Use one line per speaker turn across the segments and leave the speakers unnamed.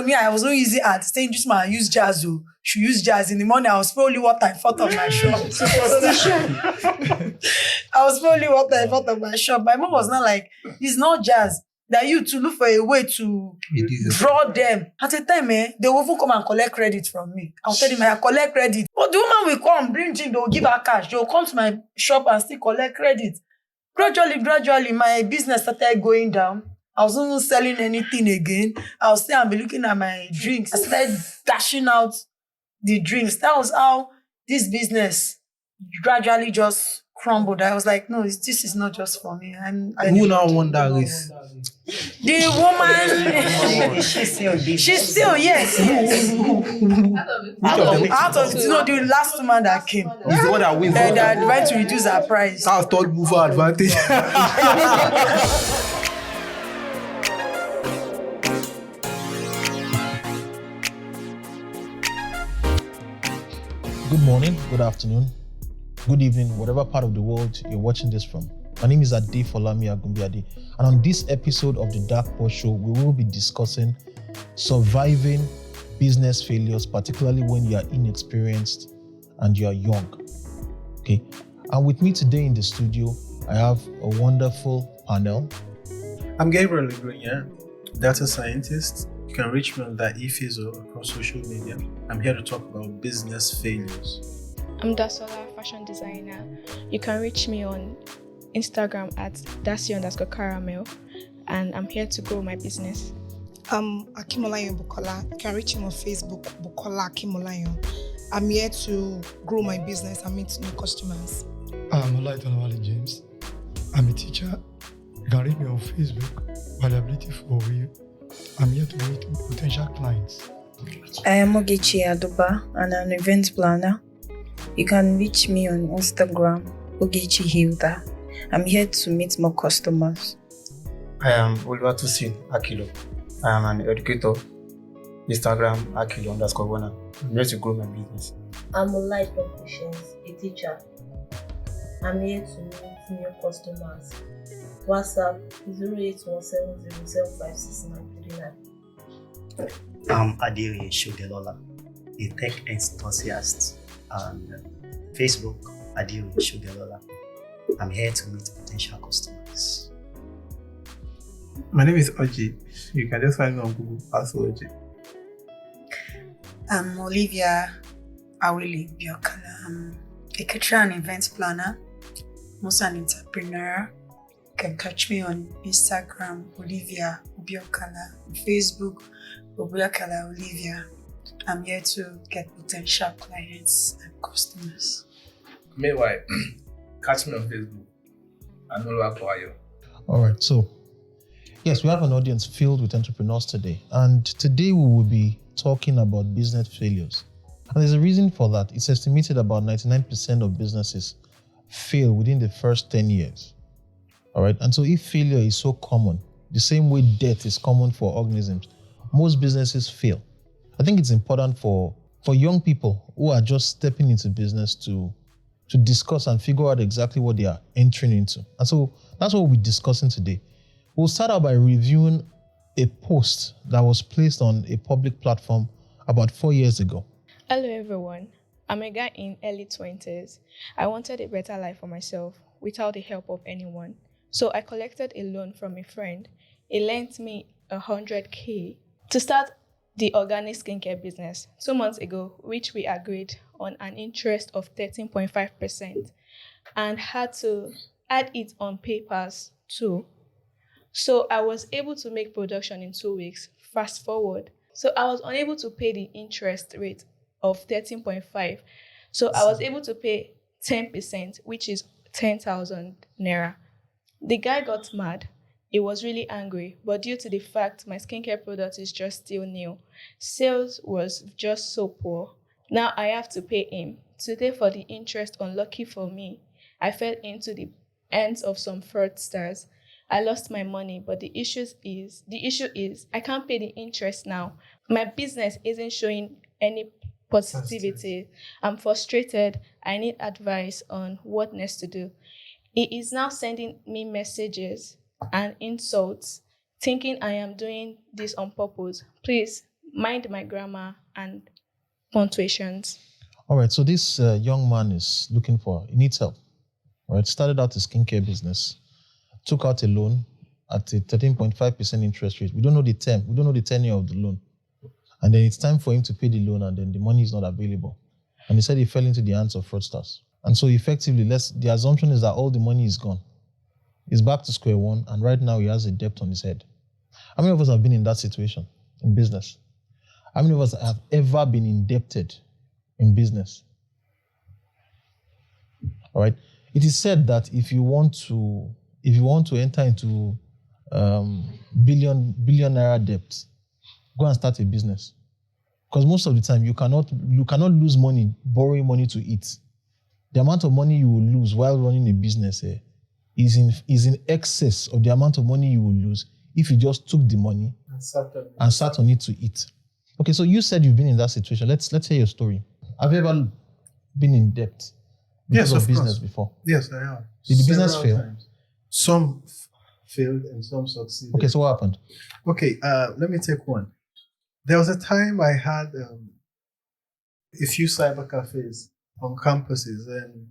Me, I was not using art. Saying just man, use jazz. She use jazz in the morning. I was probably water in front of my shop. I was probably water in front of my shop. My mom was not like, it's not jazz. That you to look for a way to draw them. At the time, they will even come and collect credit from me. I'll tell them I collect credit. But the woman will come, bring drink, they will give her cash. They will come to my shop and still collect credit. Gradually, my business started going down. I wasn't even selling anything again. I was still be looking at my drinks. I started dashing out the drinks. That was how this business gradually just crumbled. I was like, no, this is not just for me.
Who now won that race?
The woman, she's still, yes. Out of the last woman that came.
He's the one that wins.
That went to reduce her price.
That's third mover advantage.
Good morning, good afternoon, good evening, whatever part of the world you're watching this from. My name is Ade Folami Agumbiade, and on this episode of the Darkpore show, we will be discussing surviving business failures, particularly when you are inexperienced and you are young. Okay, and with me today in the studio, I have a wonderful panel.
I'm Gabriel Legrunya, data scientist. You can reach me on that eFizzle across social media. I'm here to talk about business failures.
I'm Dasola, fashion designer. You can reach me on Instagram at Dasi_caramel, and I'm here to grow my business.
I'm Akimolayo Bukola. You can reach me on Facebook, Bukola Akimolayo. I'm here to grow my business and meet new customers.
I'm Olaitonawale James. I'm a teacher. You can reach me on Facebook, Valuability for Real. I'm here to meet potential clients.
I am Ogechi Adoba and I'm an event planner. You can reach me on Instagram, Ogechi Hilda. I'm here to meet more customers.
I am Oluwatosin Akilo. I am an educator. Instagram Akilo_Wana. I'm here to grow my business.
I'm Olai Patience, a teacher. I'm here to meet new customers. WhatsApp 08170756939.
I'm Adiri Shodelola, a tech enthusiast, and Facebook Adiri Shodelola. I'm here to meet potential customers.
My name is Oji. You can just find me on Google as Oji.
I'm Olivia Awili Biokala. I'm a caterer and event planner. I'm also an entrepreneur. You can catch me on Instagram, Olivia Biokala, on Facebook, Obiokala Olivia. I'm here to get potential clients and customers.
Meanwhile, catch me on Facebook. Anolo Akwayo.
All right, so yes, we have an audience filled with entrepreneurs today, and today we will be talking about business failures. And there's a reason for that. It's estimated about 99% of businesses fail within the first 10 years. All right, and so if failure is so common, the same way death is common for organisms, most businesses fail. I think it's important for young people who are just stepping into business to discuss and figure out exactly what they are entering into. And so that's what we'll be discussing today. We'll start out by reviewing a post that was placed on a public platform about 4 years ago.
Hello everyone, I'm a guy in early 20s. I wanted a better life for myself without the help of anyone. So I collected a loan from a friend. He lent me 100K to start the organic skincare business 2 months ago, which we agreed on an interest of 13.5% and had to add it on papers too. So I was able to make production in 2 weeks. Fast forward. So I was unable to pay the interest rate of 13.5. So I was able to pay 10%, which is 10,000 naira. The guy got mad. He was really angry, but due to the fact my skincare product is just still new, sales was just so poor. Now I have to pay him. Today for the interest, unlucky for me, I fell into the hands of some fraudsters. I lost my money, but the issue is I can't pay the interest now. My business isn't showing any positivity. I'm frustrated. I need advice on what next to do. He is now sending me messages and insults, thinking I am doing this on purpose. Please, mind my grammar and punctuations.
All right, so this young man is he needs help. All right, started out a skincare business, took out a loan at a 13.5% interest rate. We don't know the term, we don't know the tenure of the loan. And then it's time for him to pay the loan, and then the money is not available. And he said he fell into the hands of fraudsters. And so effectively, the assumption is that all the money is gone. He's back to square one, and right now he has a debt on his head. How many of us have been in that situation in business? How many of us have ever been indebted in business? All right. It is said that if you want to enter into billionaire debt, go and start a business. Because most of the time you cannot lose money borrowing money to eat. The amount of money you will lose while running a business is in excess of the amount of money you will lose if you just took the money and sat on it to eat. Okay, so you said you've been in that situation. Let's hear your story. Have you ever been in debt because of business before?
Yes, I have.
Did the business fail?
Times. Some failed and some succeeded.
Okay, so what happened?
Okay, let me take one. There was a time I had a few cyber cafes on campuses, and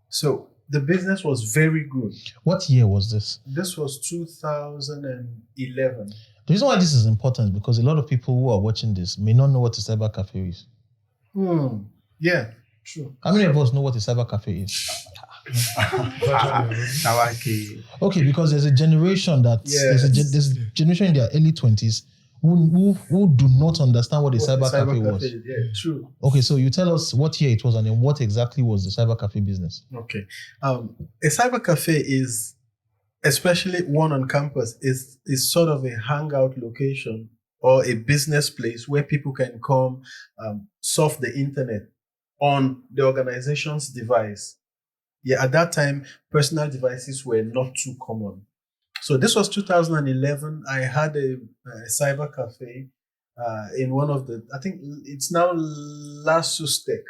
so the business was very good.
What year was this?
This was 2011.
The reason why this is important is because a lot of people who are watching this may not know what a cyber cafe is.
Yeah, true.
How many of us know what a cyber cafe is? Okay, because there's a generation there's a generation in their early 20s who do not understand what a cyber cafe was.
Yeah, true.
Okay, so you tell us what year it was and then what exactly was the cyber cafe business.
Okay. A cyber cafe is, especially one on campus, is sort of a hangout location or a business place where people can come surf the internet on the organization's device. Yeah, at that time, personal devices were not too common. So this was 2011. I had a cyber cafe in one of I think it's now LASUSTEC,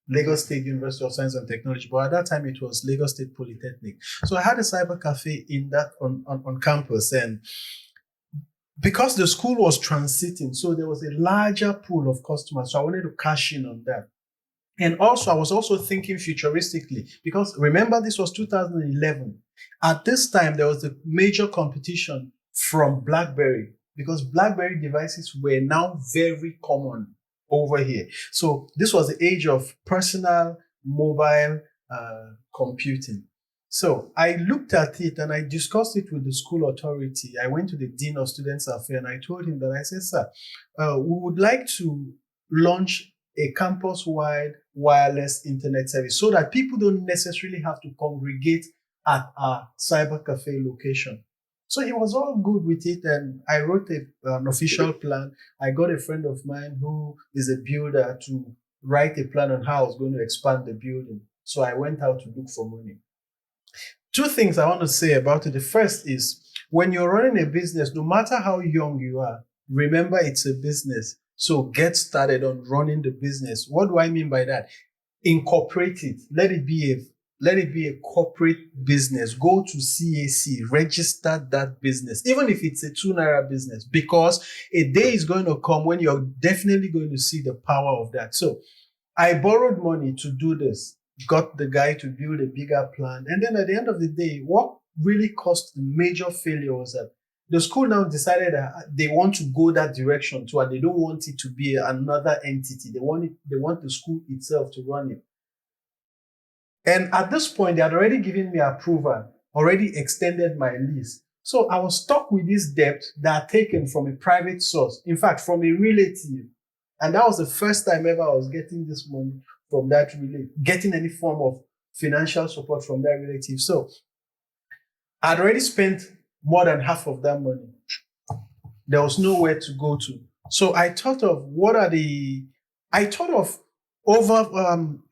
Lagos State University of Science and Technology, but at that time it was Lagos State Polytechnic. So I had a cyber cafe on campus, and because the school was transiting, so there was a larger pool of customers. So I wanted to cash in on that. And also, I was also thinking futuristically, because remember, this was 2011. At this time, there was a major competition from BlackBerry, because BlackBerry devices were now very common over here. So this was the age of personal mobile computing. So I looked at it and I discussed it with the school authority. I went to the Dean of Students Affairs and I told him that, I said, sir, we would like to launch a campus-wide wireless internet service so that people don't necessarily have to congregate at our cyber cafe location. So he was all good with it, and I wrote an official plan. I got a friend of mine who is a builder to write a plan on how I was going to expand the building. So I went out to look for money. Two things I want to say about it. The first is, when you're running a business, no matter how young you are, remember it's a business. So get started on running the business. What do I mean by that? Incorporate it. Let it be a corporate business. Go to CAC, register that business, even if it's a 2 naira business, because a day is going to come when you're definitely going to see the power of that. So I borrowed money to do this, got the guy to build a bigger plan. And then at the end of the day, what really caused the major failure was that the school now decided that they want to go that direction too, and they don't want it to be another entity. They want the school itself to run it. And at this point, they had already given me approval, already extended my lease. So I was stuck with this debt that I taken from a private source, in fact, from a relative. And that was the first time ever I was getting this money from that relative, getting any form of financial support from that relative. So I'd already spent more than half of that money. There was nowhere to go to. So I thought of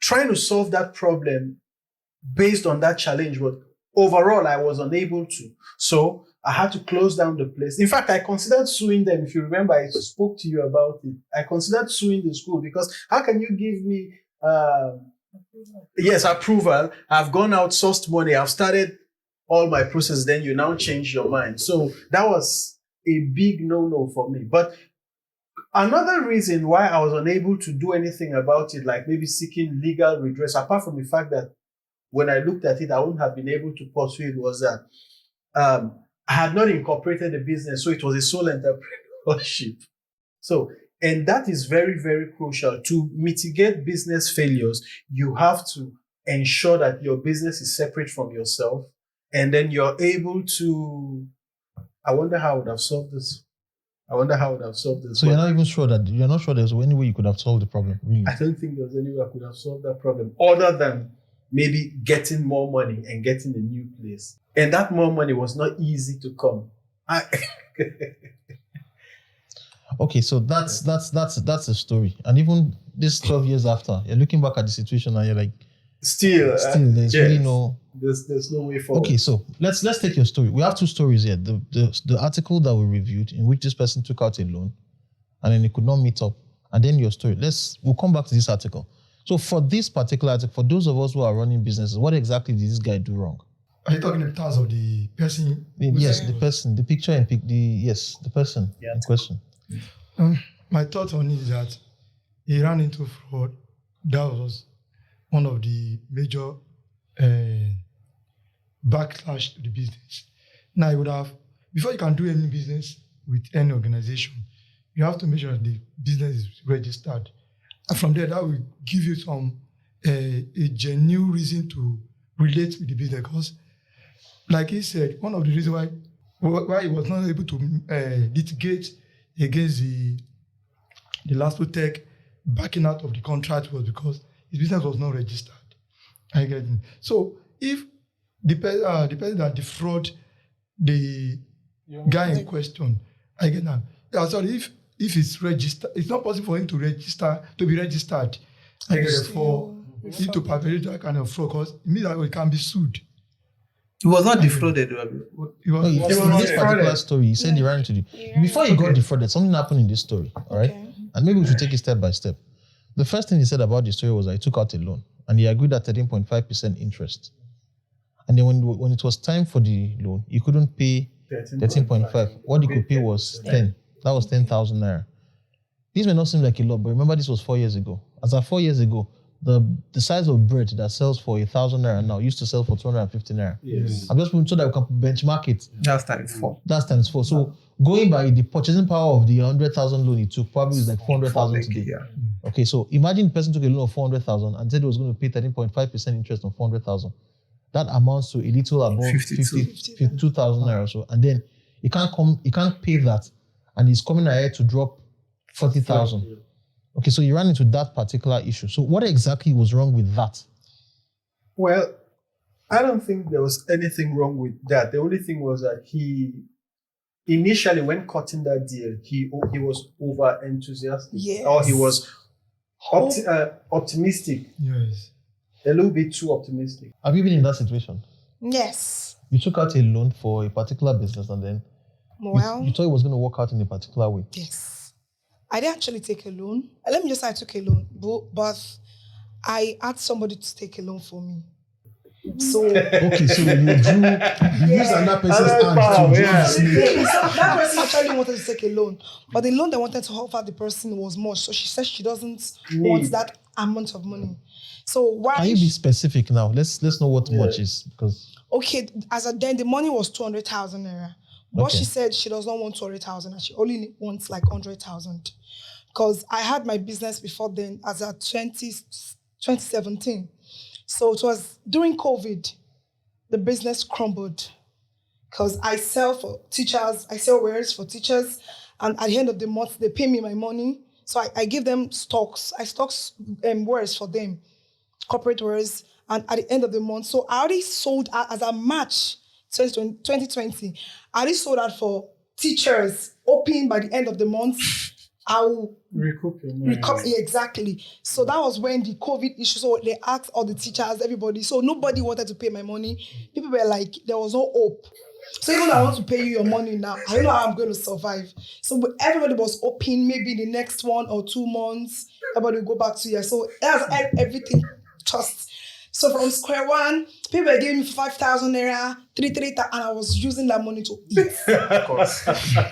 trying to solve that problem based on that challenge, but overall I was unable to. So I had to close down the place. In fact, I considered suing them. If you remember, I spoke to you about it. I considered suing the school, because how can you give me approval? I've gone out, sourced money, I've started all my process, then you now change your mind. So that was a big no-no for me. But Another reason why I was unable to do anything about it, like maybe seeking legal redress, apart from the fact that when I looked at it, I wouldn't have been able to pursue it, was that I had not incorporated the business, so it was a sole entrepreneurship. So, and that is very, very crucial. To mitigate business failures, you have to ensure that your business is separate from yourself, and then you're able to. I wonder how I would have solved this.
So you're not even sure that there's any way you could have solved the problem, really?
I don't think there's any way I could have solved that problem other than maybe getting more money and getting a new place. And that more money was not easy to come.
Okay, so that's the story. And even this 12 years after, you're looking back at the situation and you're like,
still
there's really no.
There's no way forward.
Okay, so let's take your story. We have two stories here. The article that we reviewed, in which this person took out a loan and then he could not meet up, and then your story. We'll come back to this article. So for this particular article, for those of us who are running businesses, what exactly did this guy do wrong?
Are you talking in terms of the person?
Yes, the person, the picture and the person in question.
My thought on it is that he ran into fraud. That was one of the major backlash to the business. Now, you would have, before you can do any business with any organization, you have to make sure that the business is registered. And from there, that will give you some a genuine reason to relate with the business. Because, like he said, one of the reasons why he was not able to litigate against the last tech backing out of the contract was because his business was not registered. I get it. So if the person that defraud the guy in question, I get that. Yeah, sorry, if it's registered, it's not possible for him to be registered. I get it, for him to perpetrate that kind of fraud, because it means that he can be sued.
He was not defrauded.
He was
in this particular story, he said he ran into before he got defrauded, something happened in this story, all right? Okay. And maybe we should take it step by step. The first thing he said about the story was that he took out a loan and he agreed at 13.5% interest. And then when it was time for the loan, he couldn't pay 13.5. What he could pay was 10. That was 10,000 naira. This may not seem like a lot, but remember this was 4 years ago. As of 4 years ago, the size of bread that sells for 1,000 naira now used to sell for 250 naira.
Yes.
I'm just putting so that we can benchmark it.
That's times 4.
That's times 4. So going by the purchasing power of the 100,000 loan he took, probably is like 400,000 today.
Yeah.
Okay, so imagine the person took a loan of 400,000 and said he was going to pay 13.5% interest on 400,000. That amounts to a little above 52,000 naira or so. And then he can't pay that, and he's coming ahead to drop 40,000. Okay, so you ran into that particular issue. So what exactly was wrong with that?
Well, I don't think there was anything wrong with that. The only thing was that he initially, when cutting that deal, he was over enthusiastic,
Yes.
or he was optimistic.
Yes.
A little bit too optimistic.
Have you been in that situation?
Yes.
You took out a loan for a particular business and then you thought it was going to work out in a particular way.
Yes. I didn't actually take a loan. Let me just say I took a loan, but I asked somebody to take a loan for me. So
okay, so you used another person's hand to
that person actually wanted to take a loan, but the loan they wanted to offer the person was much. So she said she doesn't want that amount of money. So why?
Can you be specific now? Let's know what much is, because
then the money was 200,000 naira. But she said she does not want 200,000 and she only wants like 100,000. Because I had my business before then as at 2017. So it was during COVID, the business crumbled. Because I sell for teachers, I sell wares for teachers, and at the end of the month, they pay me my money. So I give them stocks. I stock wares for them, corporate wares, and at the end of the month. So I already sold as a March 2020. I already sold out for teachers, hoping by the end of the month, I will
recoup your money.
Exactly. So that was when the COVID issue, so they asked all the teachers, everybody. So nobody wanted to pay my money. People were like, there was no hope. So even though I want to pay you your money now, I don't know how I'm going to survive. So everybody was hoping maybe in the next 1 or 2 months, everybody will go back to you. So that's everything just. So from square one, people were giving me 5,000 naira, 3,000, and I was using that money to eat.
Of course.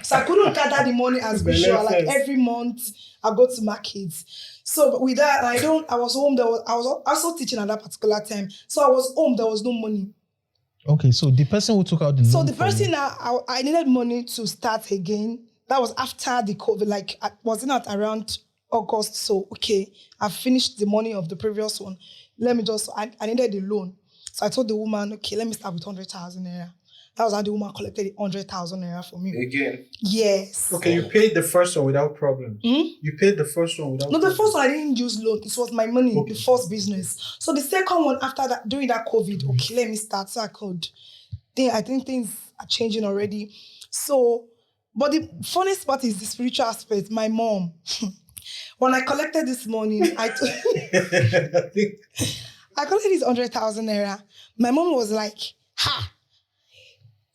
So I couldn't gather the money as usual. Like every month, I go to markets. So with that, I was home. I was also teaching at that particular time. So I was home. There was no money.
Okay, so the person who took out the loan.
So the person I needed money to start again. That was after the COVID. Like was it not around August? So okay, I finished the money of the previous one. I needed a loan. So I told the woman, okay, let me start with 100,000 naira. That was how the woman collected 100,000 naira from me.
Again?
Yes.
Okay, you paid the first one without problem. You paid the first one without
No, the
problem.
first one I didn't use loan. It was my money, the first business. So the second one after that, during that COVID, okay, let me start. So I could. I think things are changing already. So, but the funniest part is the spiritual aspect. My mom. When I collected this money, I collected this 100,000 naira. My mom was like, ha!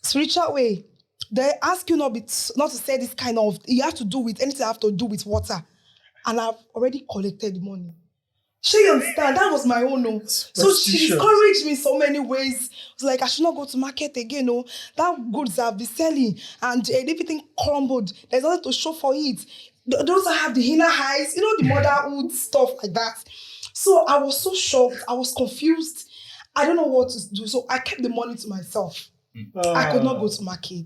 Spiritual way. They ask you not to say this kind of, you have to do with anything have to do with water. And I've already collected the money. She understand, that was my own. No. So she discouraged me in so many ways. It was like, I should not go to market again. No. That goods I've been selling and everything crumbled. There's nothing to show for it. Those that have the inner highs, the motherhood stuff like that. So I was so shocked. I was confused. I don't know what to do. So I kept the money to myself. I could not go to market.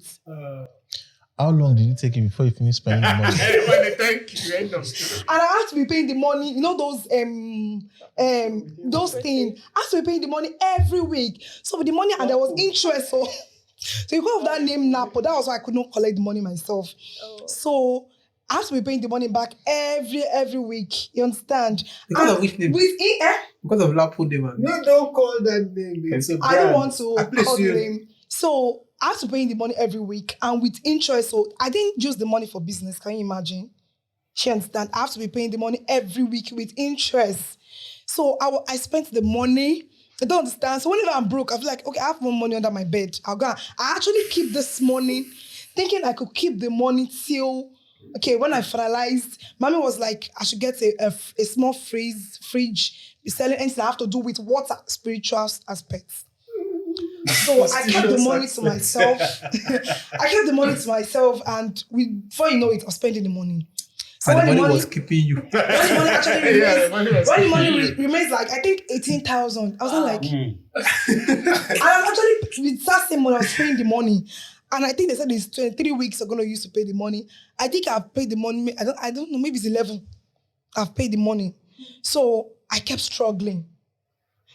How long did it take you before you finished spending the money?
Everybody, thank you. End of story.
And I had to be paying the money, those things. I had to be paying the money every week. So with the money, and there was interest. So because of that name Napo, that was why I could not collect the money myself.
Oh.
So I have to be paying the money back every week. You understand?
Because of which name? Because of Lapo name.
No, don't call that name. It's a brand.
I don't want to call the name. So I have to pay the money every week and with interest. So I didn't use the money for business. Can you imagine? She understand? I have to be paying the money every week with interest. So I spent the money. I don't understand. So whenever I'm broke, I feel like, okay, I have more money under my bed. I actually keep this money, thinking I could keep the money till, okay, when I finalized, mommy was like, I should get a small fridge, be selling anything I have to do with water, spiritual aspects. So I kept the money to myself. I kept the money to myself, and before you know it, I was spending the money. So
and
when
the money was keeping you.
When the money actually remains, when the money remains like, I think 18,000. I was not like, I actually, with that same money, I was paying the money. And I think they said it's 23 weeks I'm going to use to pay the money. I think I've paid the money. I don't know, maybe it's 11. I've paid the money. So I kept struggling.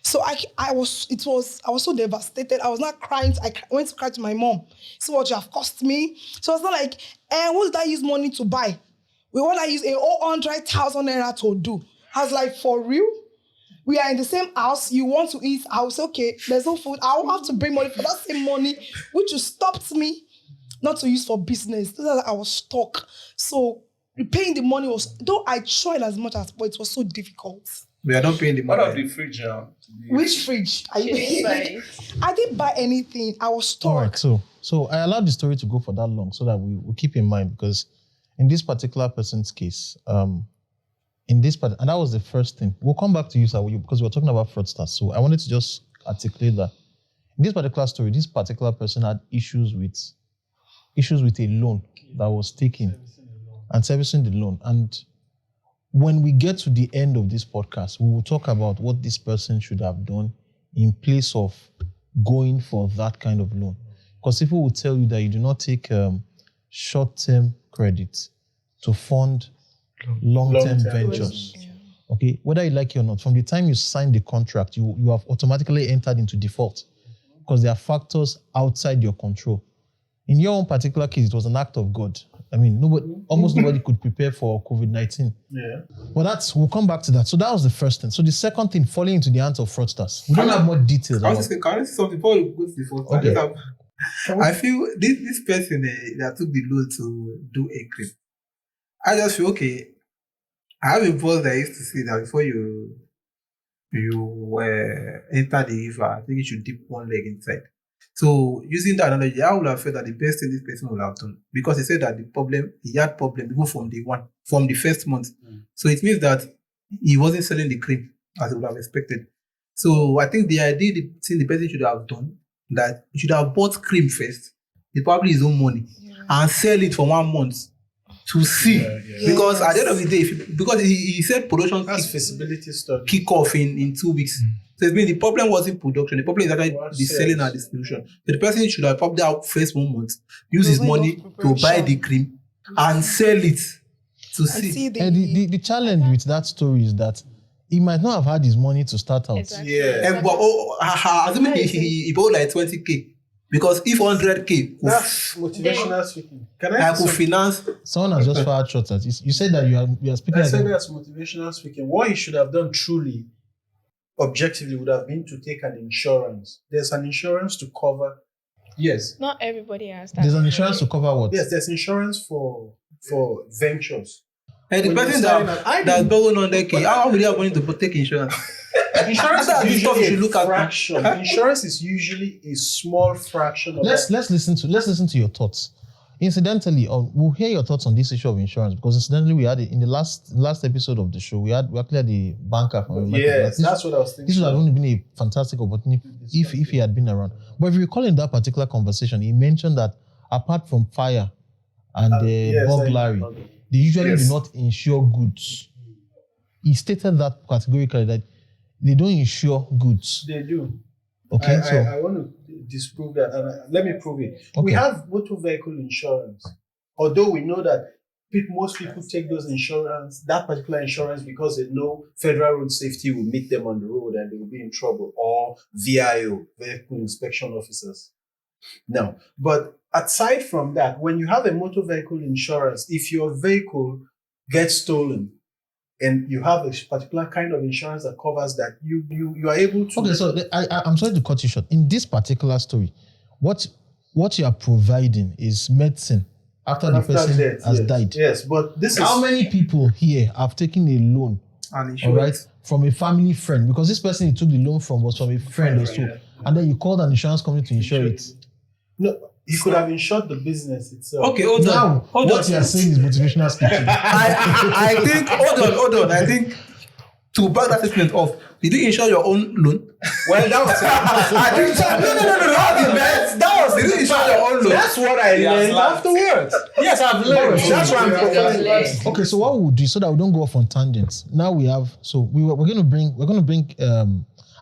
So I was so devastated. I was not crying. I went to cry to my mom. See what you have cost me. So I was not like, what did I use money to buy? What I use 100,000 naira to do? I was like, for real? We are in the same house. You want to eat? I was okay. There's no food. I will have to bring money for that same money, which stopped me not to use for business. I was stuck. So paying the money was, though I tried as much as, but it was so difficult.
We are not paying the money.
What of the fridge now?
Which fridge? I didn't buy anything. I was stuck.
All right, so I allowed the story to go for that long so that we keep in mind, because in this particular person's case, and that was the first thing. We'll come back to you, sir, because we were talking about fraudsters. So I wanted to just articulate that. In this particular story, this particular person had issues with a loan that was taken and servicing the loan. And when we get to the end of this podcast, we will talk about what this person should have done in place of going for that kind of loan. Because people will tell you that you do not take short-term credit to fund long-term ventures.
Yeah.
Okay, whether you like it or not, from the time you sign the contract, you have automatically entered into default because there are factors outside your control. In your own particular case, it was an act of God. I mean, almost nobody could prepare for COVID-19.
Yeah.
But we'll come back to that. So that was the first thing. So the second thing, falling into the hands of fraudsters. We don't have more details.
Can I say something before we go to the first one?
Okay.
I feel this person that took the loan to do a crib. I just feel, okay, I have a boss that used to say that before you enter the river, I think you should dip one leg inside. So using that analogy, I would have felt that the best thing this person would have done, because he said that he had problem even from the first month. So it means that he wasn't selling the cream as he would have expected. So I think the idea, the thing the person should have done, that he should have bought cream first, it's probably his own money, and sell it for 1 month to see. Because at the end of the day, because he said production
feasibility study
kick off in 2 weeks. So it's been the problem wasn't production, the problem is actually the selling and distribution. So the person should have probably out first 1 month, use his money to buy the cream and sell it to see.
The challenge with that story is that he might not have had his money to start out.
Exactly.
And but assuming he bought like 20k, because if 100k,
that's motivational speaking. Can
I could finance.
Someone has just fired shots at you. You said that you are speaking.
I said that's motivational speaking. What he should have done truly, objectively, would have been to take an insurance. There's an insurance to cover. Yes.
Not everybody has that.
There's an insurance to cover what?
Yes, there's insurance for ventures.
And the person that's borrowing 100k, how will you have money to take insurance?
Insurance is
stuff you should
usually
look
a
at.
fraction. Insurance is usually a small fraction of
Let's listen to your thoughts. Incidentally, we'll hear your thoughts on this issue of insurance, because incidentally we had it in the last episode of the show. We actually had the banker from
Yes, that's what I was thinking.
This would have only been a fantastic opportunity if he had been around. But if you recall in that particular conversation, he mentioned that apart from fire and burglary, they usually do not insure goods. He stated that categorically, that they don't insure goods.
They do.
Okay,
I want to disprove that, and let me prove it. Okay. We have motor vehicle insurance, although we know that most people take that particular insurance, because they know federal road safety will meet them on the road and they will be in trouble, or VIO, vehicle inspection officers. No, but aside from that, when you have a motor vehicle insurance, if your vehicle gets stolen, and you have a particular kind of insurance that covers that, you are able to.
Okay, so I'm sorry to cut you short. In this particular story, what you are providing is medicine after the person has died.
Yes, but this is
how many people here have taken a loan, all right, from a family friend, because this person you took the loan from was from a friend or so, and then you called an insurance company to insure it.
No. He could have insured the business itself.
Okay, hold on.
What you are saying is motivational speaking.
I think, hold on. I think to back that statement off, did you insure your own loan?
Well, that was
I think no. That was did you insure your own loan?
That's what I learned afterwards. Yes, I've learned. That's why I'm proposing.
Okay, so what we'll do, so that we don't go off on tangents. Now we have, so we're going to bring.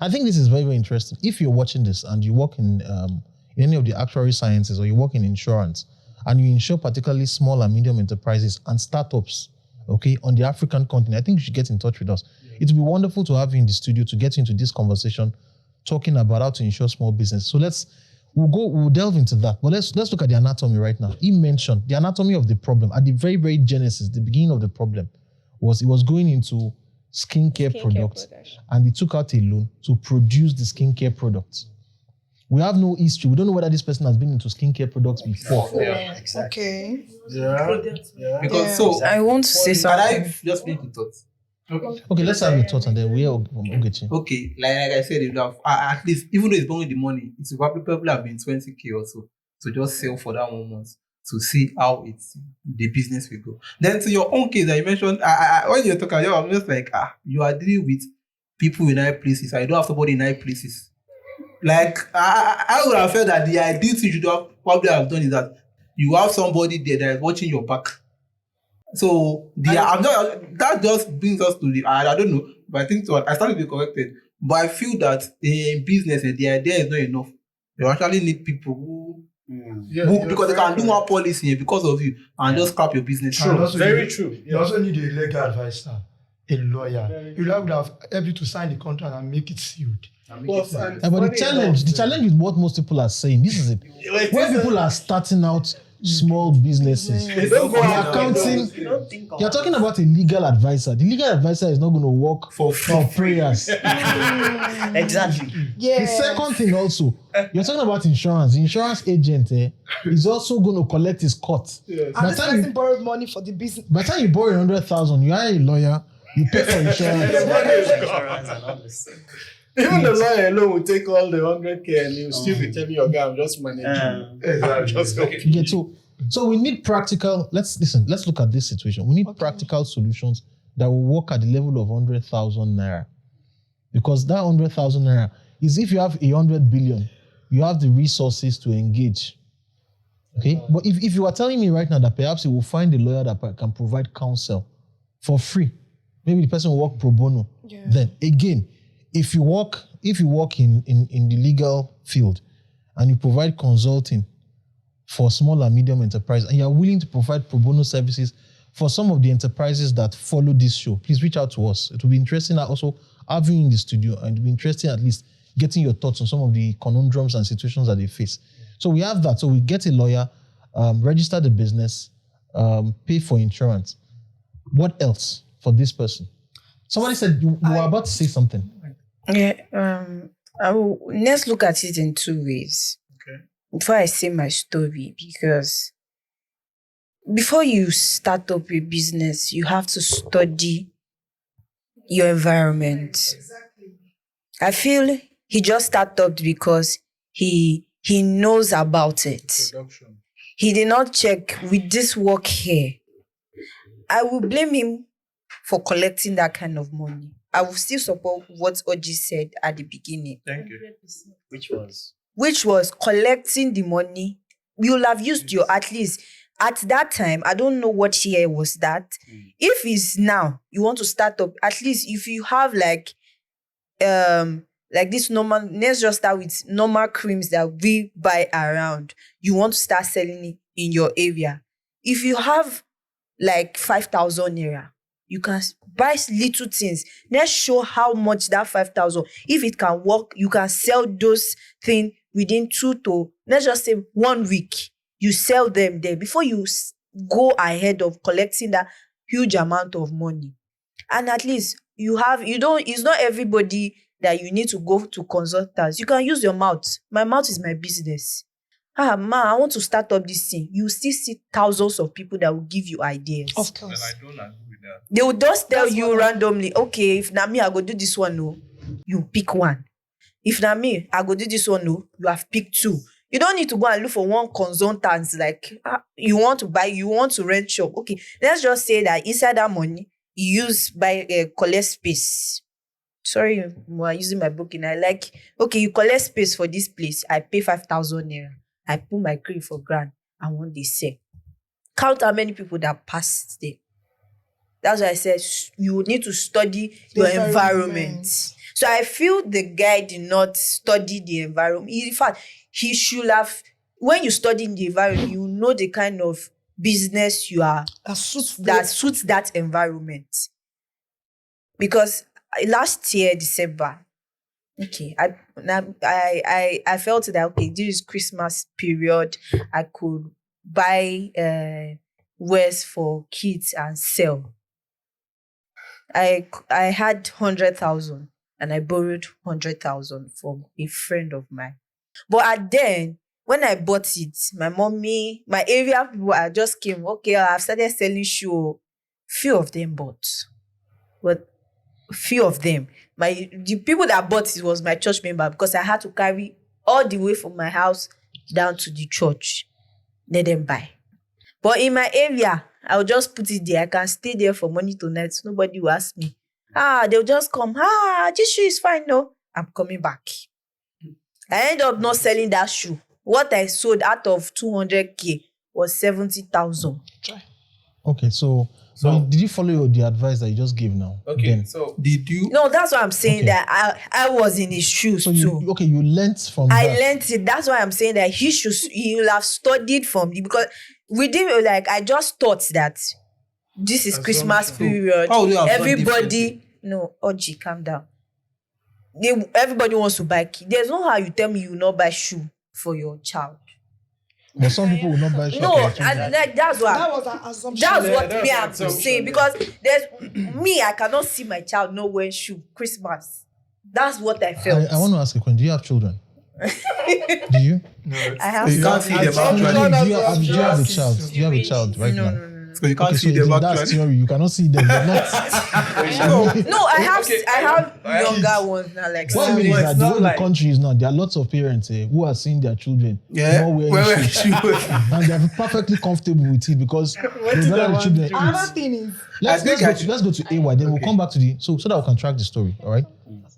I think this is very, very interesting. If you're watching this and you work in any of the actuary sciences, or you work in insurance, and you insure particularly small and medium enterprises and startups, okay, on the African continent, I think you should get in touch with us. It would be wonderful to have you in the studio to get into this conversation, talking about how to insure small business. So we'll delve into that. But let's look at the anatomy right now. He mentioned the anatomy of the problem at the very, very genesis, the beginning of the problem was it was going into skincare products, and he took out a loan to produce the skincare products. We have no history. We don't know whether this person has been into skincare products before.
Yeah, exactly. Okay.
Yeah.
Because so
I want to say something.
Can I just finish the thoughts?
Okay, let's have your thoughts and then we'll get you.
Okay, like I said, it would have, at least, even though it's borrowing the money, it's probably have been 20k or so to just sell for that 1 month to see how the business will go. Then to your own case that you mentioned, when you're talking, I'm just like, you are dealing with people in high places. I don't have somebody in high places. Like, I would have felt that the ideal thing you should probably have done is that you have somebody there that is watching your back. So that just brings us to I don't know, but I think I started to be corrected. But I feel that in business, the idea is not enough. You actually need people who because they can do more policy because of you and just scrap your business.
True,
very true.
You also need a legal advisor, a lawyer. You would have helped you to sign the contract and make it sealed.
But the challenge with what most people are saying, this is it. When people are starting out small businesses, you're talking about a legal advisor. The legal advisor is not going to work for prayers.
Exactly.
Yeah.
The second thing also, you're talking about insurance. The insurance agent is also going to collect his cut.
Yes. And this person borrowed money for the business.
By the time you borrow 100,000, you are a lawyer, you pay for insurance.
Even the lawyer alone will take all the 100k and he'll still be telling your guy, I'm just managing.
Exactly. So we need practical, let's look at this situation. We need practical solutions that will work at the level of 100,000 naira. Because that 100,000 naira is if you have 100 billion, you have the resources to engage. Okay? But if you are telling me right now that perhaps you will find a lawyer that can provide counsel for free, maybe the person will work pro bono.
Yeah.
Then again, if you work in the legal field and you provide consulting for small and medium enterprise and you are willing to provide pro bono services for some of the enterprises that follow this show, please reach out to us. It will be interesting also having you in the studio, and it will be interesting at least getting your thoughts on some of the conundrums and situations that they face. So we have that. So we get a lawyer, register the business, pay for insurance. What else for this person? Somebody said you were about to say something.
Yeah. Let's look at it in two ways.
Okay.
Before I say my story, because before you start up a business, you have to study your environment. I feel he just started up because he knows about it.
Production.
He did not check with this work here. I will blame him for collecting that kind of money. I will still support what Oji said at the beginning.
Thank you.
Which was collecting the money. You'll have used your, at least at that time, I don't know what year was that. If it's now, you want to start up, at least if you have like this normal, let's just start with normal creams that we buy around. You want to start selling it in your area. If you have like 5,000 naira, you can buy little things. Let's show how much that 5,000, if it can work, you can sell those things within 2 to, let's just say 1 week. You sell them there before you go ahead of collecting that huge amount of money. And at least it's not everybody that you need to go to consultants. You can use your mouth. My mouth is my business. I want to start up this thing. You still see thousands of people that will give you ideas.
Of course.
I don't agree with that.
They will just tell you randomly, okay, if na me, I go do this one, no. You pick one. If na me, I go do this one, no. You have picked 2. You don't need to go and look for one consultant like, you want to rent shop. Okay, let's just say that inside that money, you collect space. Sorry, I'm using my booking. You collect space for this place. I pay 5,000 naira. I put my cream for grand. I want they sell. Count how many people that passed there. That's why I said you need to study your environment. So I feel the guy did not study the environment. In fact, he should have, when you study in the environment, you know the kind of business you are that suits that environment. Because last year, December, okay, I felt that, okay, this is Christmas period. I could buy wares for kids and sell. I had 100,000 and I borrowed 100,000 from a friend of mine. But then, when I bought it, my mommy, my area people, I just came, okay, I've started selling shoe. Few of them bought. But few of them. The people that bought it was my church member, because I had to carry all the way from my house down to the church. Let them buy. But in my area, I'll just put it there. I can stay there from morning to night. So nobody will ask me. They'll just come. This shoe is fine, no? I'm coming back. I ended up not selling that shoe. What I sold out of 200K was 70,000.
Okay, so did you follow the advice that you just gave now?
Okay,
then?
so
did you?
No, that's what I'm saying, that I was in his shoes too.
You learnt from
I
that.
learnt it. That's why I'm saying that he'll have studied from it, because we didn't, I just thought that this is Christmas period. Everybody, no, Oji, calm down. Everybody wants to buy key. There's no how you tell me you will not buy shoe for your child.
But some people will not buy shoe.
No, and that's what.
That was an assumption.
That's what me I'm saying, because I cannot see my child not wearing shoe Christmas. That's what I felt.
I want to ask a question. Do you have children? Do you?
No, I have.
You can't see them
actually. Do you have a child? Do you have a child right now?
No.
So you can't see them
that's
actually.
theory. You cannot see them. But not.
No, I have younger ones now. Like,
what I mean is that the way the country is now, there are lots of parents who are seeing their children not wearing shoes, and they are perfectly comfortable with it because they know the children.
Another thing is,
Let's go to AY. Then we'll come back to so that we can track the story. All right.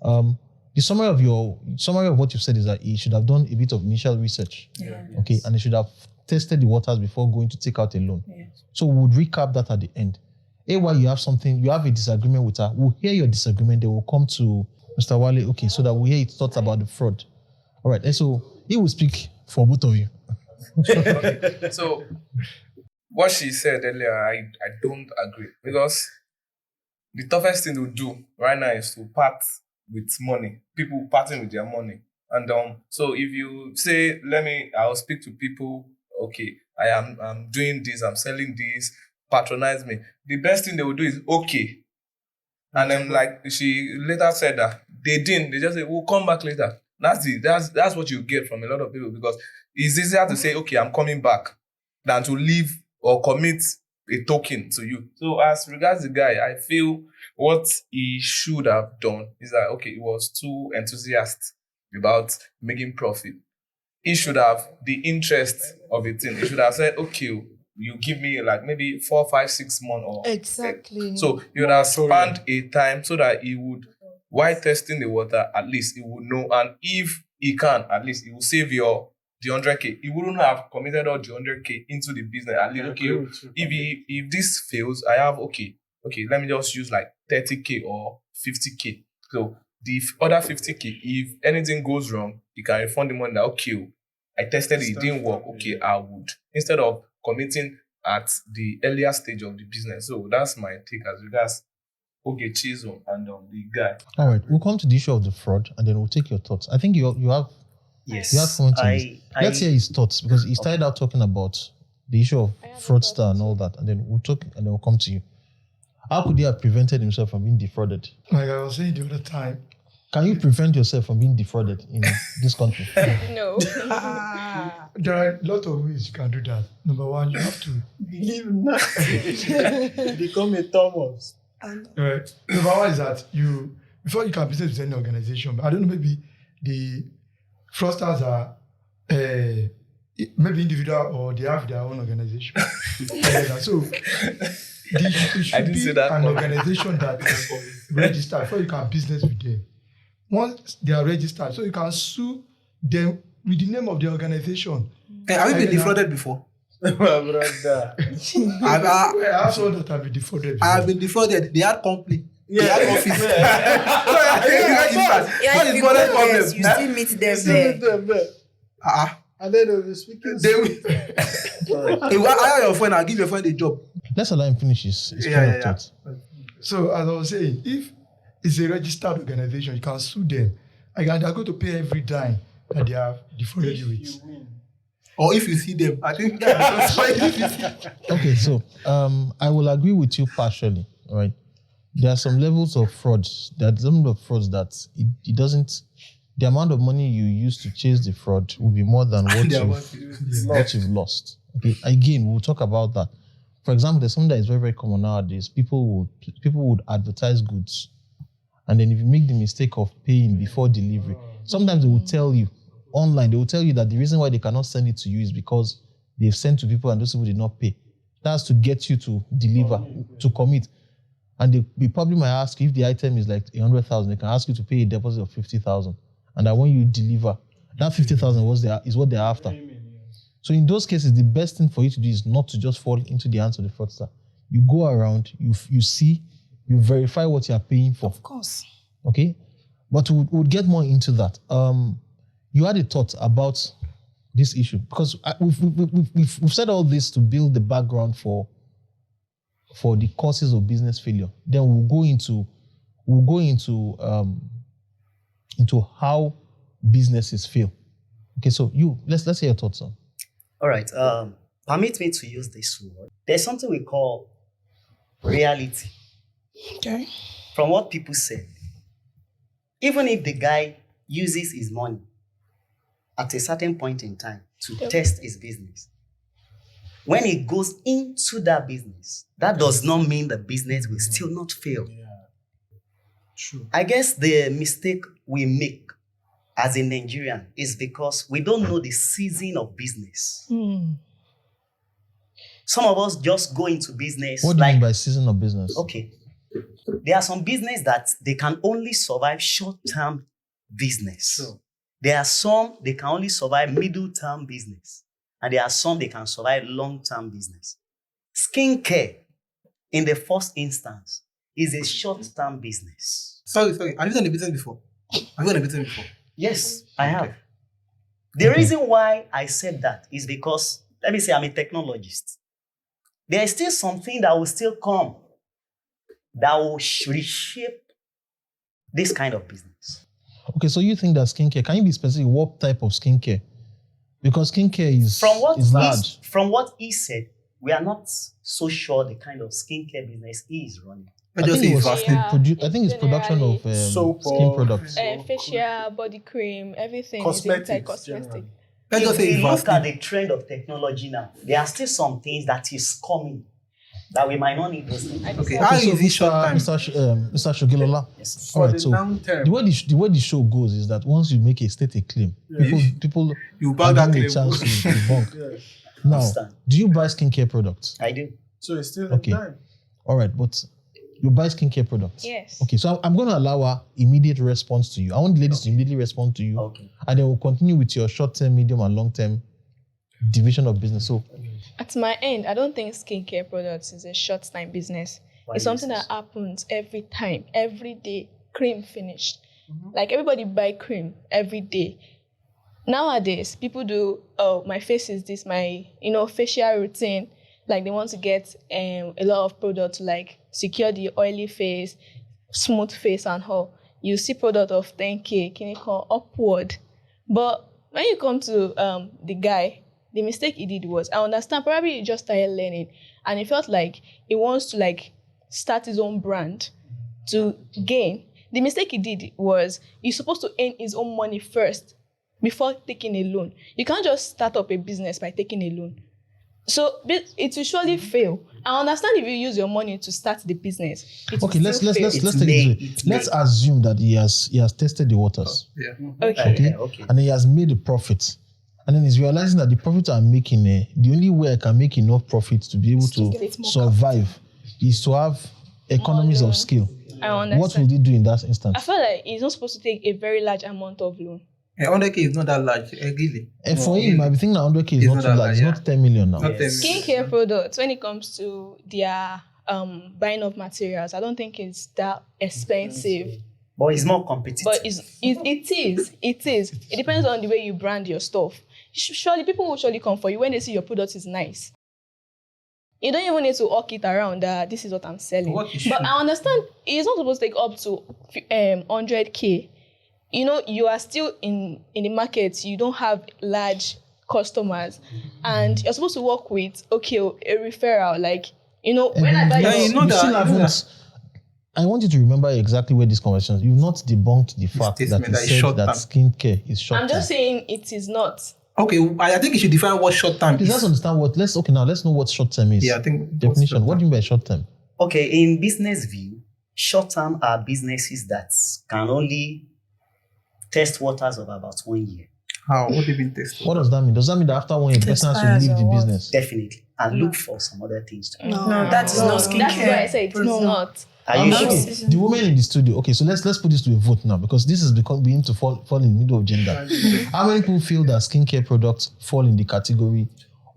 The summary of what you've said is that he should have done a bit of initial research.
Yeah.
Okay, and he should have tested the waters before going to take out a loan.
Yeah.
So we would recap that at the end. While you have a disagreement with her, we'll hear your disagreement, then we'll come to Mr. Wale, okay, so that we hear his thoughts about the fraud. All right, and so he will speak for both of you.
So, what she said earlier, I don't agree, because the toughest thing to do right now is to part with money. People parting with their money. And so if you say, I'll speak to people, okay, I'm doing this, I'm selling this, patronize me. The best thing they will do is, okay. And then, like she later said that they didn't, they just say, we'll come back later. That's what you get from a lot of people, because it's easier to say, okay, I'm coming back, than to leave or commit a token to you. So as regards the guy, I feel what he should have done is that, okay, he was too enthusiastic about making profit. He should have the interest of a thing. He should have said, okay, you give me like maybe 4, 5, 6 months or
Exactly.
so you would have spanned a time so that he would, while testing the water, at least he would know. And if he can, at least he will save the 100K. He wouldn't have committed all the 100K into the business. At least, okay, if this fails, I have, okay, let me just use like 30K or 50K. So the other 50K, if anything goes wrong, you can refund the money that, okay, I tested it didn't work. Okay, I would. Instead of committing at the earlier stage of the business. So that's my take as regards Chizo and the guy.
All right, we'll come to the issue of the fraud, and then we'll take your thoughts. I think you have comments on this. Let's hear his thoughts, because he started out talking about the issue of fraudster and all that, and then we'll talk, and then we'll come to you. How could he have prevented himself from being defrauded?
Like I was saying the other time.
Can you prevent yourself from being defrauded in this country?
No.
There are a lot of ways you can do that. Number one, you have to
Believe nothing. Become a Thomas.
right. Number one is that before you can business with any organization, I don't know, maybe the fraudsters are maybe individual or they have their own organization. So it should be an organization that is registered before you can business with them. Once they are registered, so you can sue them with the name of the organization.
Hey, have you been defrauded before?
My brother.
I have someone that have been defrauded before.
I have been defrauded. They had company.
Yeah.
They had office.
Yeah, if you go there, you still meet them there.
And then they'll be speaking.
They will. Hey, hire your friend and give your friend a job.
Let's allow him finish his train of thought.
So as I was saying, if it's a registered organization, you can sue them. And they're going to pay every dime that they have defrauded you with.
Or if you see them, I think that's why.
Okay, so I will agree with you partially, right? There are some levels of frauds. There are some of frauds that it doesn't. The amount of money you use to chase the fraud will be more than what you've lost. Okay, again, we'll talk about that. For example, there's something that is very, very common nowadays. People would advertise goods, and then if you make the mistake of paying before delivery, sometimes they will tell you online. They will tell you that the reason why they cannot send it to you is because they've sent to people and those people did not pay. That's to get you to deliver, to commit. And they probably might ask you, if the item is like 100,000, they can ask you to pay a deposit of 50,000. And that when you deliver, that 50,000 is what they're after. So in those cases, the best thing for you to do is not to just fall into the hands of the fraudster. You go around, you see, you verify what you are paying for.
Of course.
Okay? But we'll get more into that. You had a thought about this issue, because we've said all this to build the background for the causes of business failure. Then we'll go into how businesses fail. Okay, so let's hear your thoughts on.
All right. Permit me to use this word. There's something we call reality.
Okay.
From what people say, even if the guy uses his money at a certain point in time to test his business, when he goes into that business, that does not mean the business will still not fail.
Yeah. True.
I guess the mistake we make as a Nigerian is because we don't know the season of business. Some of us just go into business.
What do you mean by season of business?
Okay. There are some business that they can only survive short-term business.
Sure.
There are some they can only survive middle-term business. And there are some they can survive long-term business. Skincare, in the first instance, is a short-term business.
Sorry. Have you done a business before?
Yes, I have. The reason why I said that is because, let me say, I'm a technologist. There is still something that will still come that will reshape this kind of business.
Okay, so you think that skincare, can you be specific what type of skincare? Because skincare is large.
From what he said, we are not so sure the kind of skincare business he is running.
I think it's production of
soap,
skin products.
Facial, body cream, everything
Cosmetics,
is inside cosmetic.
If we look at the trend of technology now, there are still some things that is coming that we might not need those things.
Okay, how is it short time?
Mr. Shogilola.
Yes.
All right, so the way the show goes is that once you make a stated claim, people
you buy that claim.
A chance to debunk. Now, do you buy skincare products?
I do.
So it's still in time.
All right, but you buy skincare products?
Yes.
Okay, so I'm going to allow our immediate response to you. I want the ladies to immediately respond to you.
Okay.
And then we'll continue with your short-term, medium, and long-term division of business. So,
at my end, I don't think skincare products is a short-time business. It's something that happens every time, every day. Cream finished. Like everybody buy cream every day. Nowadays, people do, my face is this, my facial routine. Like they want to get a lot of products to like secure the oily face, smooth face and all. You see product of 10K, can you call upward? But when you come to the guy, the mistake he did was, I understand, probably he just started learning and he felt like he wants to like start his own brand to gain. The mistake he did was he's supposed to earn his own money first before taking a loan. You can't just start up a business by taking a loan. So it will surely fail. I understand if you use your money to start the business.
Okay, let's take it. Let's assume that he has tested the waters.
Okay.
And he has made a profit. And then he's realizing that the profit I'm making, the only way I can make enough profit to be able to survive is to have economies of scale.
I understand.
What will he do in that instance?
I feel like he's not supposed to take a very large amount of loan.
100K is not that large, really.
And for him, I think that 100K is not too large. It's not 10 million now.
Skincare products, when it comes to their buying of materials, I don't think it's that expensive.
But it's more competitive.
But it is. It depends on the way you brand your stuff. Surely, people will surely come for you when they see your product is nice. You don't even need to hawk it around that this is what I'm selling. But I understand it's not supposed to take up to 100K. You are still in the market. You don't have large customers. And you're supposed to work with, a referral. Like, when I buy
I want you to remember exactly where this conversation is. You've not debunked the fact that he said that skincare is short-term.
I'm just saying it is not.
Okay, I think you should define what short-term is.
Let's understand let's know what short-term is.
Yeah, I think
definition. What do you mean by short-term?
Okay, in business view, short-term are businesses that can only test waters of about 1 year.
How? What do you mean test?
What does that mean? Does that mean that after 1 year, the person has to leave the business?
Definitely. And look for some other things to do.
No, that is not skincare.
That's why I say it's not.
Are you sure?
The women in the studio. Okay, so let's put this to a vote now because this is beginning to fall in the middle of gender. How many people feel that skincare products fall in the category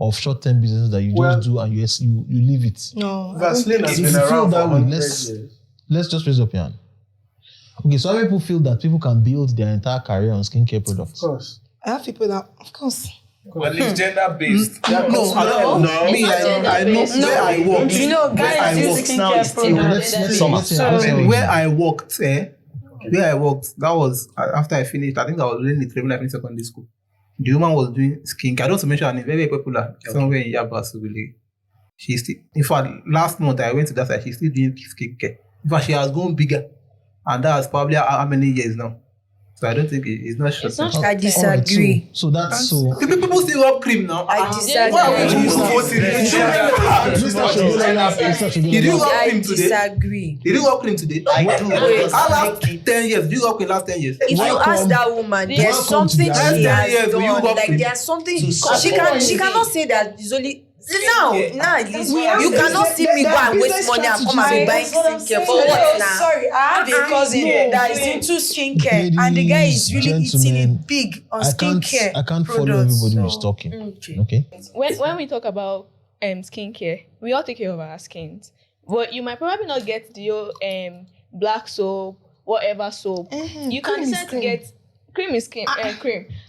of short-term business that you just do and you leave it?
No.
Vaseline has
If
been
you feel
around
that
for
way,
100 years.
let's just raise up your hand. Okay, so how many people feel that people can build their entire career on skincare products?
Of course.
I have people that, of course.
Well, it's gender-based.
No. Me, I know where I work.
Guys use skincare products.
Where I worked, that was after I finished. I think I was doing it when I finished secondary school. The woman was doing skincare. I don't want to mention her name. Very, very popular. Somewhere in Yaba, Subili. She's still. In fact, last month I went to that side. She's still doing skincare. In fact, she has gone bigger, and that's probably how many years now. So I don't think it's not short.
I disagree.
Right, so that's so.
People still rub cream now.
I disagree.
Why are we voting? Did you rub cream today?
Disagree.
Did you rub cream today?
I do.
I last 10 years. Did you rub cream last 10 years?
If you ask that woman, there's something she has done. Like there's something she cannot say that it's only
Now, at least you cannot see me go and waste money and come and be buying skincare for what now?
Sorry, I have a cousin that is into skincare, and the guy is really eating it big on skincare.
I can't follow everybody who's talking. Okay.
When we talk about skincare, we all take care of our skins. But you might probably not get the black soap, whatever soap. You can decide to get cream is cream.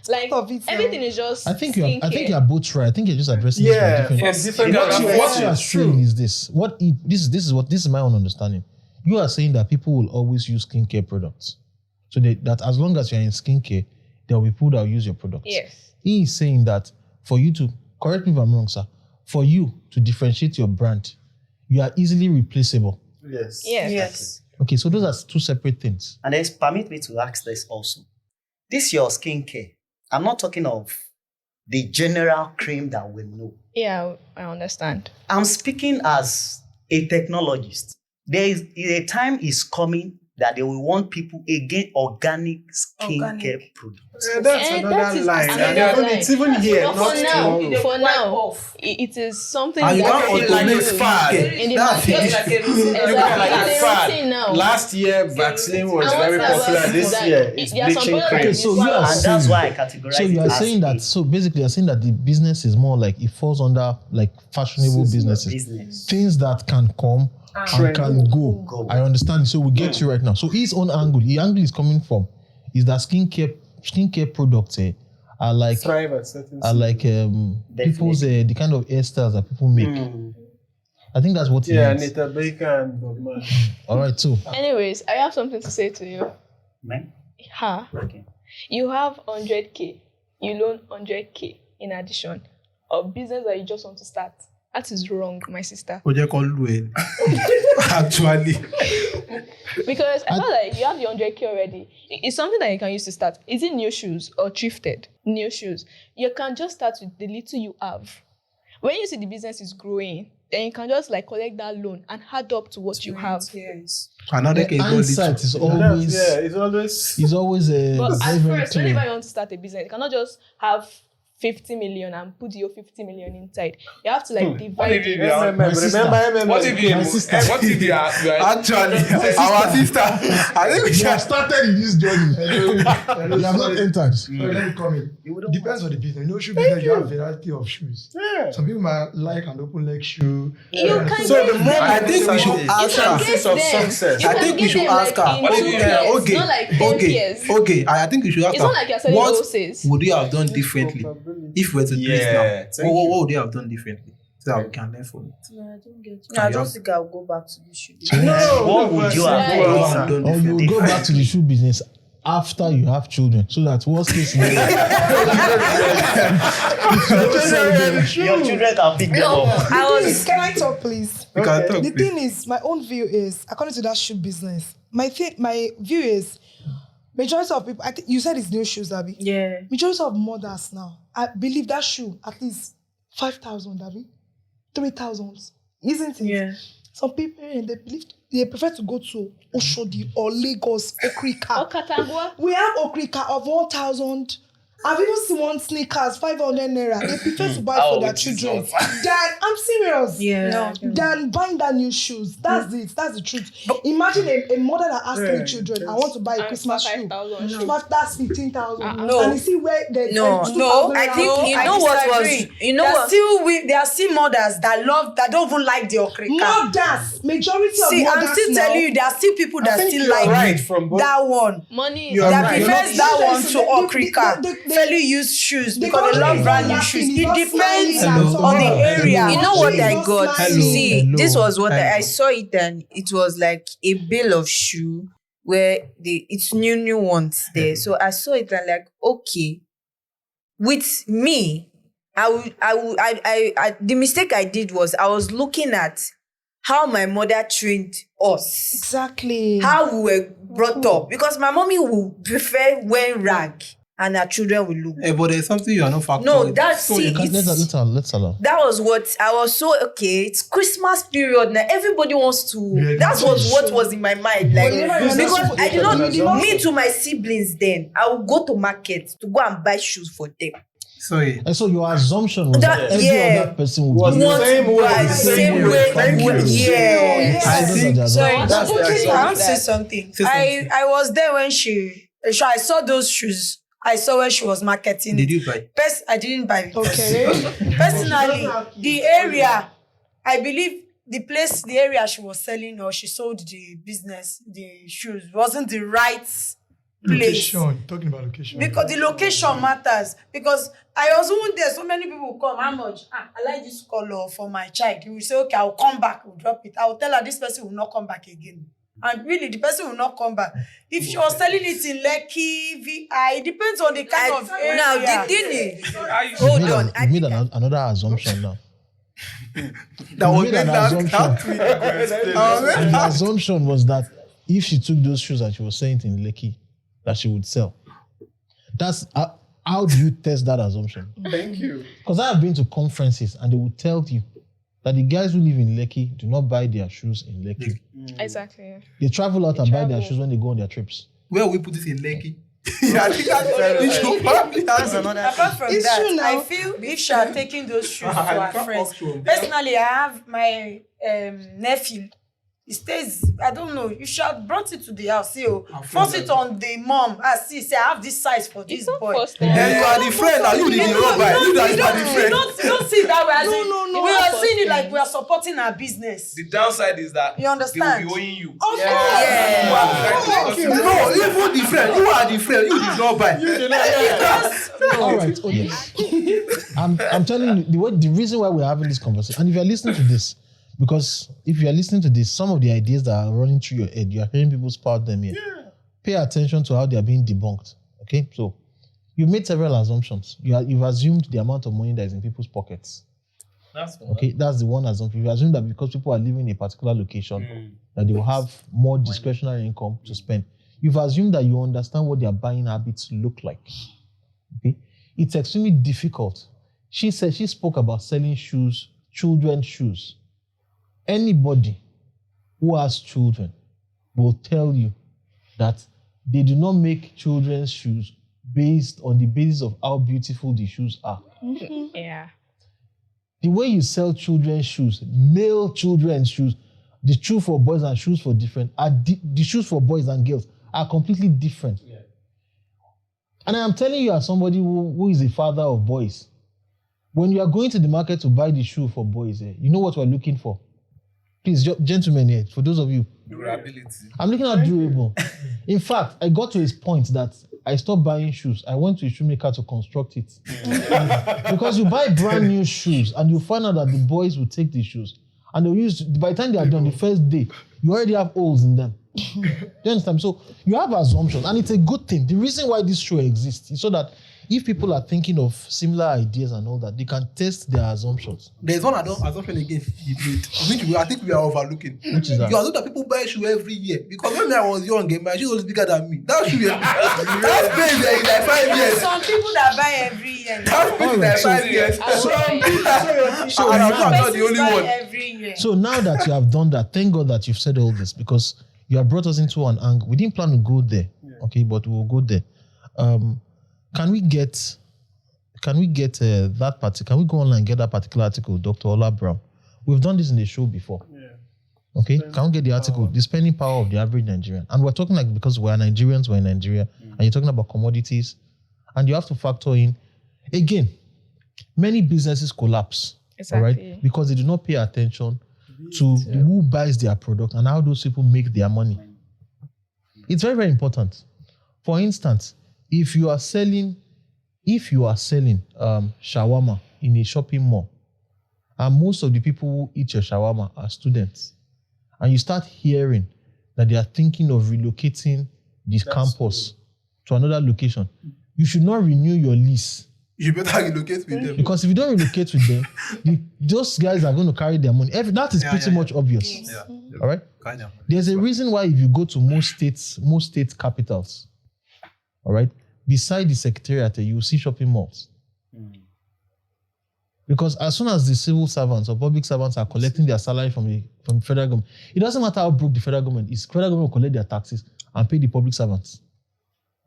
Like everything is just.
I think you're both right. I think you're just addressing this from different. What you are saying is this. This is my own understanding. You are saying that people will always use skincare products. So that as long as you're in skincare, there will be people that will use your products.
Yes.
He is saying that for you to, correct me if I'm wrong, sir, for you to differentiate your brand, you are easily replaceable.
Yes.
Okay, so those are two separate things.
And then permit me to ask this also. This your skincare. I'm not talking of the general cream that we know.
Yeah, I understand.
I'm speaking as a technologist. There is a time is coming that they will want people again organic skincare products.
That's another line. It's even here, not tomorrow.
For now, it is something
And you
that
can't automate fad.
in the
That's
market.
it. You got like a
It's
fad.
routine now.
Last year, vaccine was
And
very
what's that
popular.
was
This
that
year, it's
there are some
bleaching
products
cream.
Okay, so you are
And that's why I categorize
So you
it
are
as
saying that, so basically you're saying that the business is more like, it falls under like fashionable businesses.
business.
Things that can come and can go. I understand. So we get you right now. So his own angle, the angle is coming from, is that skincare products are like,
Thrive at certain
people's, the kind of hairstyles that people make. I think that's what he means.
Anita Baker and Bob Marley.
All right, so.
Anyways, I have something to say to you.
Man?
Okay. You have 100K. You loan 100K in addition of business that you just want to start. That is wrong, my sister.
Actually.
Because I feel like you have the 100K already. It's something that you can use to start. Is it new shoes or thrifted? New shoes. You can just start with the little you have. When you see the business is growing, then you can just like collect that loan and add up to what you have.
Yes.
Another
The hindsight is always,
it's always
But
very,
at
very
first,
clear.
whenever you want to start a business, you cannot just have 50 million and put your 50 million inside. You have to like divide it.
My sister.
What if you
My sister.
Actually, our sister. I think we
You
should
have started in this journey. You have not entered.
Sorry, let me come in. Depends on the business. You know, shoe business, you have variety of shoes. Some people might like an open leg shoe.
You can
So
get
the more I think we should ask her.
get them. You
I
can
think we
get
should
them,
ask
like,
her.
in 2 years,
Okay,
not like 10 years.
okay. I think we should ask
It's
her.
not like you're selling
What
roses.
would you have done differently if we were to do it now?
thank
What would you have done differently so that we can learn from it?
No, I don't get it.
No, I don't think I'll go back to the shoe.
What would you have
Right.
done
Or you will go
differently?
back to the shoe business after you have children, so that worst case scenario.
Your children can pick them up.
Please, can I talk, please?
We can talk,
The
please.
thing is, my own view is, according to that shoe business, my view is, majority of people, I think you said it's new shoes, Abby.
Yeah.
Majority of mothers now, I believe that shoe at least 5,000, Abby, 3,000, isn't it?
Yeah.
Some people they prefer to go to Oshodi or Lagos, Okrika.
Okatangwa.
We have Okrika of 1,000. I've even seen one sneakers, 500 naira. They prefer to buy for their children. I'm serious.
Yeah.
Than buying that new shoes. That's it. That's the truth. Imagine a mother that has 3 children. I want to buy a Christmas shoe.
5,000 shoe.
That's 15,000.
No.
And you see where they
No, I think you know what was. You know what?
There are still mothers that don't even like the okrika.
Mothers, majority of
See,
mothers
I'm still
now,
telling you, there are still people that
think
still
you are
like
right from both.
that one.
Money.
You are
That
right.
prefers that one to
They-
okrika. Fairly used shoes
they
because they
call
love
it
brand new
Latin,
shoes.
it's
It
not
depends
smiling
on the
at all.
area.
You know what I
Hello.
got?
Hello.
See,
Hello.
this was what I
Hello.
saw it, and it was like a bale of shoe where it's new ones there. So I saw it and like, okay, with me, the mistake I did was I was looking at how my mother trained us,
Exactly.
how we were brought up, because my mommy would prefer wearing rag and her children will look.
But there's something you are not factoring.
No, that's
So
see,
you can-
it's-
Let's allow.
that was what I was so okay. It's Christmas period now. Everybody wants to.
Yeah,
That was what was in my mind. Like
But
because I did not.
you did not-
Me to my siblings then, I would go to market to go and buy shoes for them.
Sorry.
And so your assumption was that,
That-
every
yeah.
other person would
Was
be
the
Want
same way.
buy
The
same way.
Thank you.
Yeah.
So
I
those are
think-
the
Sorry,
assumptions.
That's the
I
assumption.
want to say something.
Say something.
I was there when I saw those shoes. I saw when she was marketing
Did
it.
you buy?
I didn't buy it.
Okay.
Personally, the area, I believe the area she was selling or she sold the business, the shoes, wasn't the right place.
Location. Talking about location.
Because the location matters. Because I was even there, so many people will come. How much? I like this color for my child. He will say, okay, I'll come back, we'll drop it. I will tell her this person will not come back again. And really, the person will not come back. If she was selling it in Lekki, VI, it depends on the kind of area.
Now the thing is,
You
hold
made
on.
you made another assumption now.
That was
made an assumption.
that.
And the assumption was that if she took those shoes and she was selling it in Lekki, that she would sell. That's how do you test that assumption?
Thank you.
Because I have been to conferences and they will tell you that the guys who live in Lekki do not buy their shoes in Lekki.
Exactly.
They travel out and buy their
travel.
shoes when they go on their trips.
Where we put this in Lekki? I think that's another.
Apart from
It's
that,
true now.
I feel if she are taking those shoes to
I
her
can't
friends.
talk to him.
Personally, I have my nephew. He stays, I don't know, you should have brought it to the house. See, force it on the mom. See, say, I have this size for this
It's not
boy.
first
Then you are the friend. Now you did the wrong buy. You guys are the
You
friend.
don't see it that way. As in,
no.
We are seeing it like we are supporting our business.
The downside is that
You understand?
they will be owing you.
Of course.
Yeah.
No, even the friend. You are the friend. You did not buy.
All right. Okay. I'm telling you the reason why we're having this conversation. And if you're listening to this, because if you're listening to this, some of the ideas that are running through your head, you're hearing people spout them here. Yeah. Pay attention to how they are being debunked. Okay, so you've made several assumptions. You've assumed the amount of money that is in people's pockets.
That's one.
Okay, that's the one assumption. You assume that because people are living in a particular location, that they will have more discretionary income to spend. You've assumed that you understand what their buying habits look like. Okay, it's extremely difficult. She said she spoke about selling shoes, children's shoes. Anybody who has children will tell you that they do not make children's shoes based on the basis of how beautiful the shoes are.
Yeah.
The way you sell children's shoes, male children's shoes, the shoe for boys and shoes for different, the shoes for boys and girls are completely different. Yeah. And I am telling you as somebody who is a father of boys, when you are going to the market to buy the shoe for boys, you know what we're looking for? Please, gentlemen here, for those of you.
Durability.
I'm looking at durable. In fact, I got to a point that I stopped buying shoes. I went to a shoemaker to construct it. Because you buy brand new shoes and you find out that the boys will take the shoes and they'll use, by the time they are done the first day, you already have holes in them. Do you understand? So you have assumptions and it's a good thing. The reason why this show exists is so that if people are thinking of similar ideas and all that, they can test their assumptions.
There's one assumption again you made, which I think we are overlooking.
Which is that?
You assume that people buy shoe every year. Because when I was young, my shoe was bigger than me. That shoe, that's crazy. It's like 5 years.
Some people that buy every year.
That's crazy. Like 5 years.
So
And I'm
now-
not the only
buy
one.
every year.
So now that you have done that, thank God that you've said all this because you have brought us into an angle. We didn't plan to go there, okay, but we'll go there. Can we get that particular? Can we go online and get that particular article, Dr. Ola Brown? We've done this in the show before. Yeah. Okay, can we get the article? The spending power of the average Nigerian, and we're talking like because we're Nigerians, we're in Nigeria, and you're talking about commodities, and you have to factor in again. Many businesses collapse, all right, because they do not pay attention to who buys their product and how those people make their money. It's very, very important. For instance, if you are selling shawarma in a shopping mall, and most of the people who eat your shawarma are students, and you start hearing that they are thinking of relocating this campus to another location, you should not renew your lease.
You better relocate with them.
Because if you don't relocate with them, those guys are going to carry their money. That is pretty much obvious.
Yeah.
All right?
Kind of.
There's a reason why if you go to most state capitals, all right, beside the secretariat, you will see shopping malls. Because as soon as the civil servants or public servants are collecting their salary from the federal government, it doesn't matter how broke the federal government is. Federal government will collect their taxes and pay the public servants.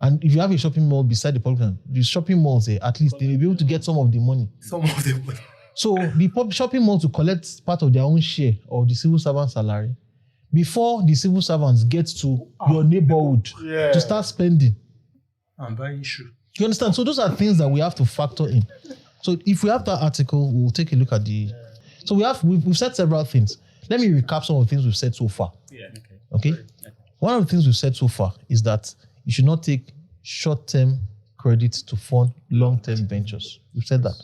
And if you have a shopping mall beside the public, the shopping malls, at least they will be able to get some of the money.
Some of them.
So the shopping mall to collect part of their own share of the civil servant salary before the civil servants get to your neighborhood to start spending.
I'm buying shoe.
You understand? So those are things that we have to factor in. So if we have that article, we'll take a look at the. So we've said several things. Let me recap some of the things we've said so far.
Yeah.
Okay. One of the things we've said so far is that you should not take short-term credits to fund long-term ventures. We've said that.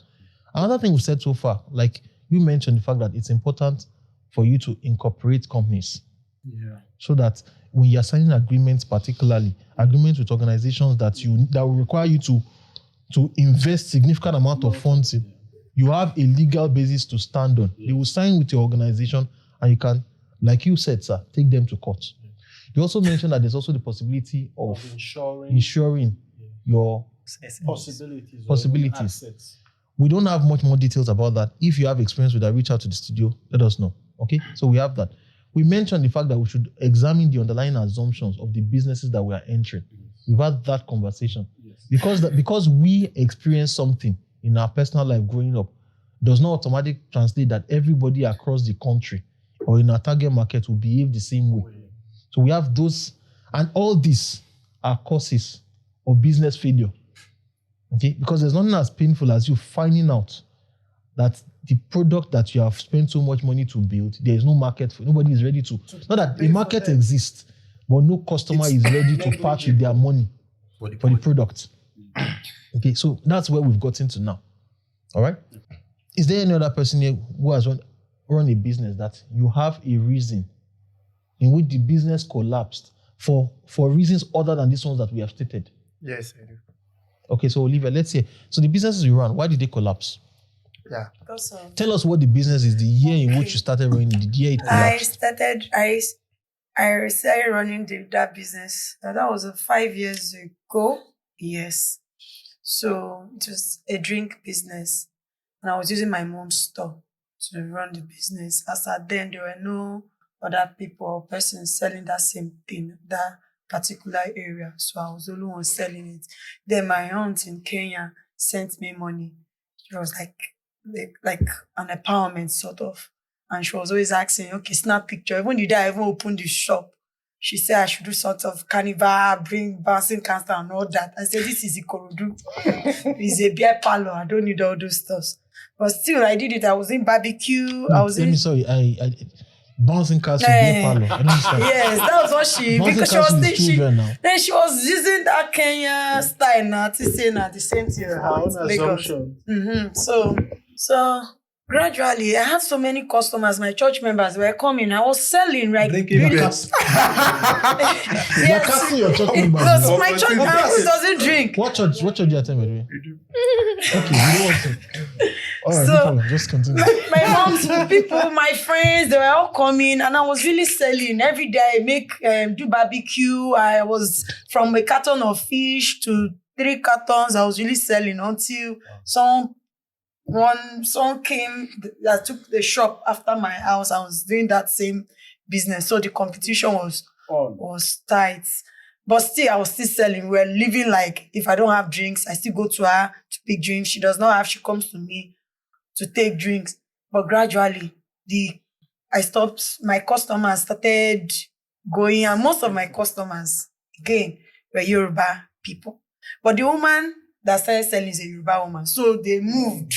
Another thing we've said so far, like you mentioned the fact that it's important for you to incorporate companies.
Yeah.
So that when you're signing agreements, particularly agreements with organizations that will require you to invest significant amount of funds in, you have a legal basis to stand on. They will sign with your organization and you can, like you said, sir, take them to court. You also mentioned that there's also the possibility of insuring your possibilities. We don't have much more details about that. If you have experience with that, reach out to the studio, let us know. Okay? So we have that. We mentioned the fact that we should examine the underlying assumptions of the businesses that we are entering. We've had that conversation. Because we experience something in our personal life growing up does not automatically translate that everybody across the country or in our target market will behave the same way. So we have those, and all these are causes of business failure. Okay? Because there's nothing as painful as you finding out that the product that you have spent so much money to build, there is no market for. Nobody is ready to. Not that a market exists, but no customer is ready to part with their money for the product. Okay, so that's where we've gotten to now. All right? Is there any other person here who has run a business that you have a reason in which the business collapsed for reasons other than these ones that we have stated?
Yes, I do.
Okay, so Olivia, let's say, so the businesses you run, why did they collapse?
Yeah.
Tell us what the business is, the year in which you started running it, the year it collapsed.
I started running that business. That was 5 years ago. Yes. So it was a drink business. And I was using my mom's store to run the business. As at then, there were no other people or persons selling that same thing, that particular area. So I was the only one selling it. Then my aunt in Kenya sent me money. It was like an empowerment sort of. And she was always asking, okay, snap picture. Even the day I even opened the shop, she said I should do sort of carnival, bring bouncing castle and all that. I said, this is Ikorodu. It's a beer parlor. I don't need all those stuff. But still, I did it. I was in barbecue.
Bouncing castle, beer parlor. I don't understand.
Yes, that was what she.
Bouncing
because she was using that Kenya style now to say now the same thing. So gradually, I had so many customers. My church members were coming. I was selling like
You're casting your church members.
Because my church members doesn't drink.
What church do you attend, by the way? Okay, you don't want to. All right, no problem. Just continue.
My mom's people, my friends, they were all coming, and I was really selling every day. I make do barbecue. I was from a carton of fish to 3 cartons. I was really selling until someone came that took the shop after my house. I was doing that same business, so the competition was tight. But still, I was still selling. We were living like, if I don't have drinks, I still go to her to pick drinks. She does not have, she comes to me to take drinks. But gradually, my customers started going, and most of my customers, again, were Yoruba people. But the woman that started selling is a Yoruba woman. So they moved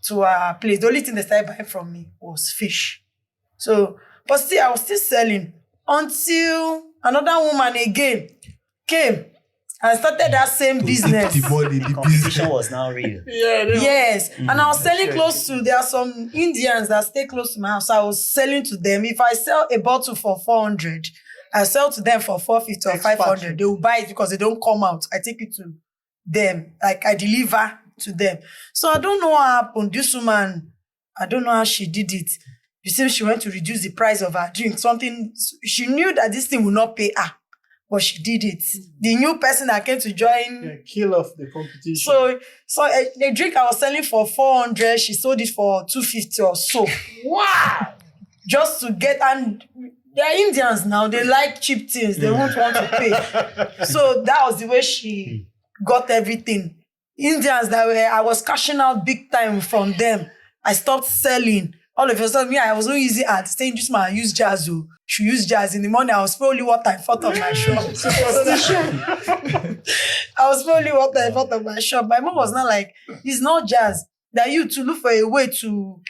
to our place. The only thing they started buying from me was fish. So, but still, I was still selling until another woman again came and started that same business.
The competition was now real.
Yes. And I was selling close to, there are some Indians that stay close to my house. So I was selling to them. If I sell a bottle for 400, I sell to them for 450 or 500. They will buy it because they don't come out. I take it to them. Like I deliver to them. So I don't know what happened. This woman, I don't know how she did it. You see, she went to reduce the price of her drink. She knew that this thing would not pay her, but she did it. The new person that came to join,
kill off the competition.
So the drink I was selling for 400, she sold it for 250 or so. Wow! Just to get, and They are Indians now. They like cheap things. They won't want to pay. So that was the way she got everything. Indians I was cashing out big time from them. I stopped selling. All of a sudden, I was no easy at saying, just man, use jazz. She used jazz. In the morning, I was probably water in front of my shop. I was probably water in front of my shop. My mom was not like, it's not jazz. That you to look for a way to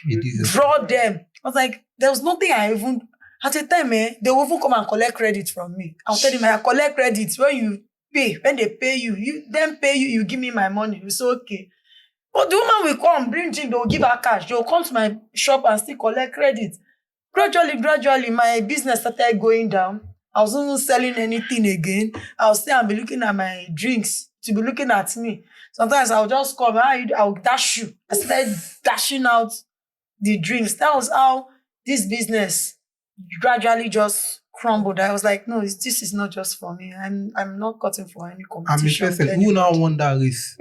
draw them. I was like, there was nothing I even, at the time, they will even come and collect credit from me. I'll tell them, I collect credit when you pay. When they pay you, you give me my money. It's okay. But the woman will come, bring drink, they'll give her cash. They'll come to my shop and still collect credit. Gradually, my business started going down. I wasn't selling anything again. I'll stay and be looking at my drinks to be looking at me. Sometimes I'll just come, I'll dash you. I started dashing out the drinks. That was how this business gradually just crumbled. I was like, no, this is not just for me. I'm not cutting for any competition.
I'm interested. Who now won that race?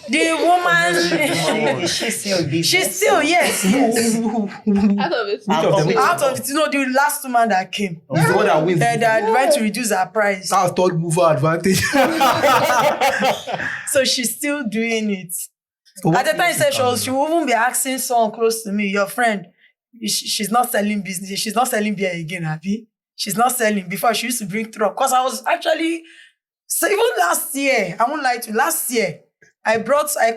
The woman.
She's still in business.
She's still, yes.
Out of it.
Out of it.
Out of it, the last woman that came.
He's the one that wins.
That went to reduce her price.
That's third mover advantage.
So she's still doing it.
So
At the time, she will even be asking someone close to me, your friend, she's not selling business. She's not selling beer again, Abby. She's not selling. Before, she used to bring truck. Because I was actually, so even last year, I won't lie to you, last year, I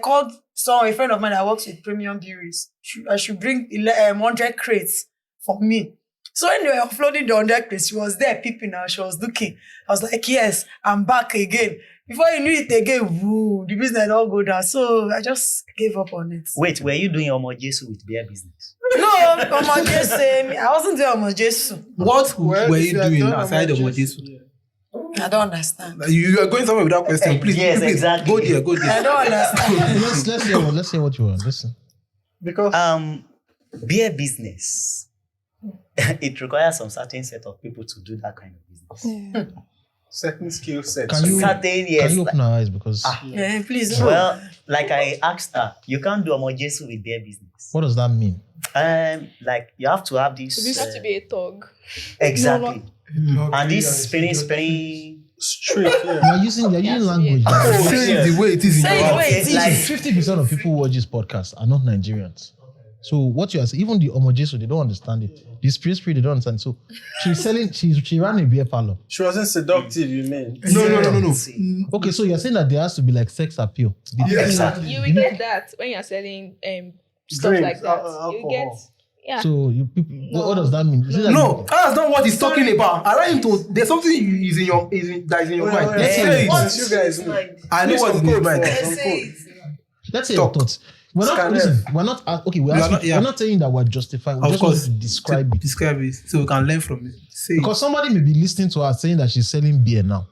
called a friend of mine that works with premium breweries. I should bring 100 crates for me. So when they were offloading the 100 crates, she was there peeping out. She was looking. I was like, yes, I'm back again. Before you knew it again, woo, the business all go down. So I just gave up on it.
Wait, were you doing Omojesu with beer business?
No, Omojesu. I wasn't doing Omojesu.
What were you doing aside of Omojesu?
I don't understand.
You are going somewhere with that question. Please,
Yes,
please,
exactly.
go there, go there.
I don't understand.
let's hear what you want. Listen.
Because
Beer business, it requires some certain set of people to do that kind of business.
certain skill sets.
Can you
Yes.
open our eyes because
Yeah, please.
Well, like I asked her, you can't do Omojesu with beer business.
what does that mean?
Like you have to have this.
You have to be a thug.
Exactly.
No,
And this
clearly,
spinning.
Straight, yeah.
You're using language.
Say it the way it is in
Say
your
it the
mouth.
way it is.
Like
50% of people who watch this podcast are not Nigerians. So what you are saying, even the Omojesu, they don't understand it. The spray, they don't understand. So she's selling, she ran a beer parlor.
She wasn't seductive, you mean?
No.
Okay, so you're saying that there has to be like sex appeal. To be
Exactly.
You will get that when you're selling stuff
Drinks,
like that. You
alcohol.
get, yeah.
So you people, what does that mean? Is it like
No, that's not what he's talking about. Allow him to. There's something that is in your mind.
Let's
Say
say
it.
what you guys know.
I know what's in his mind.
Let's say your thoughts. We're not
Scan
listen, we're not okay. We're not saying that we're justifying. We
Of
just want
course,
to describe it
Describe it so we can learn from it. Say it.
because somebody may be listening to her saying that she's selling beer now,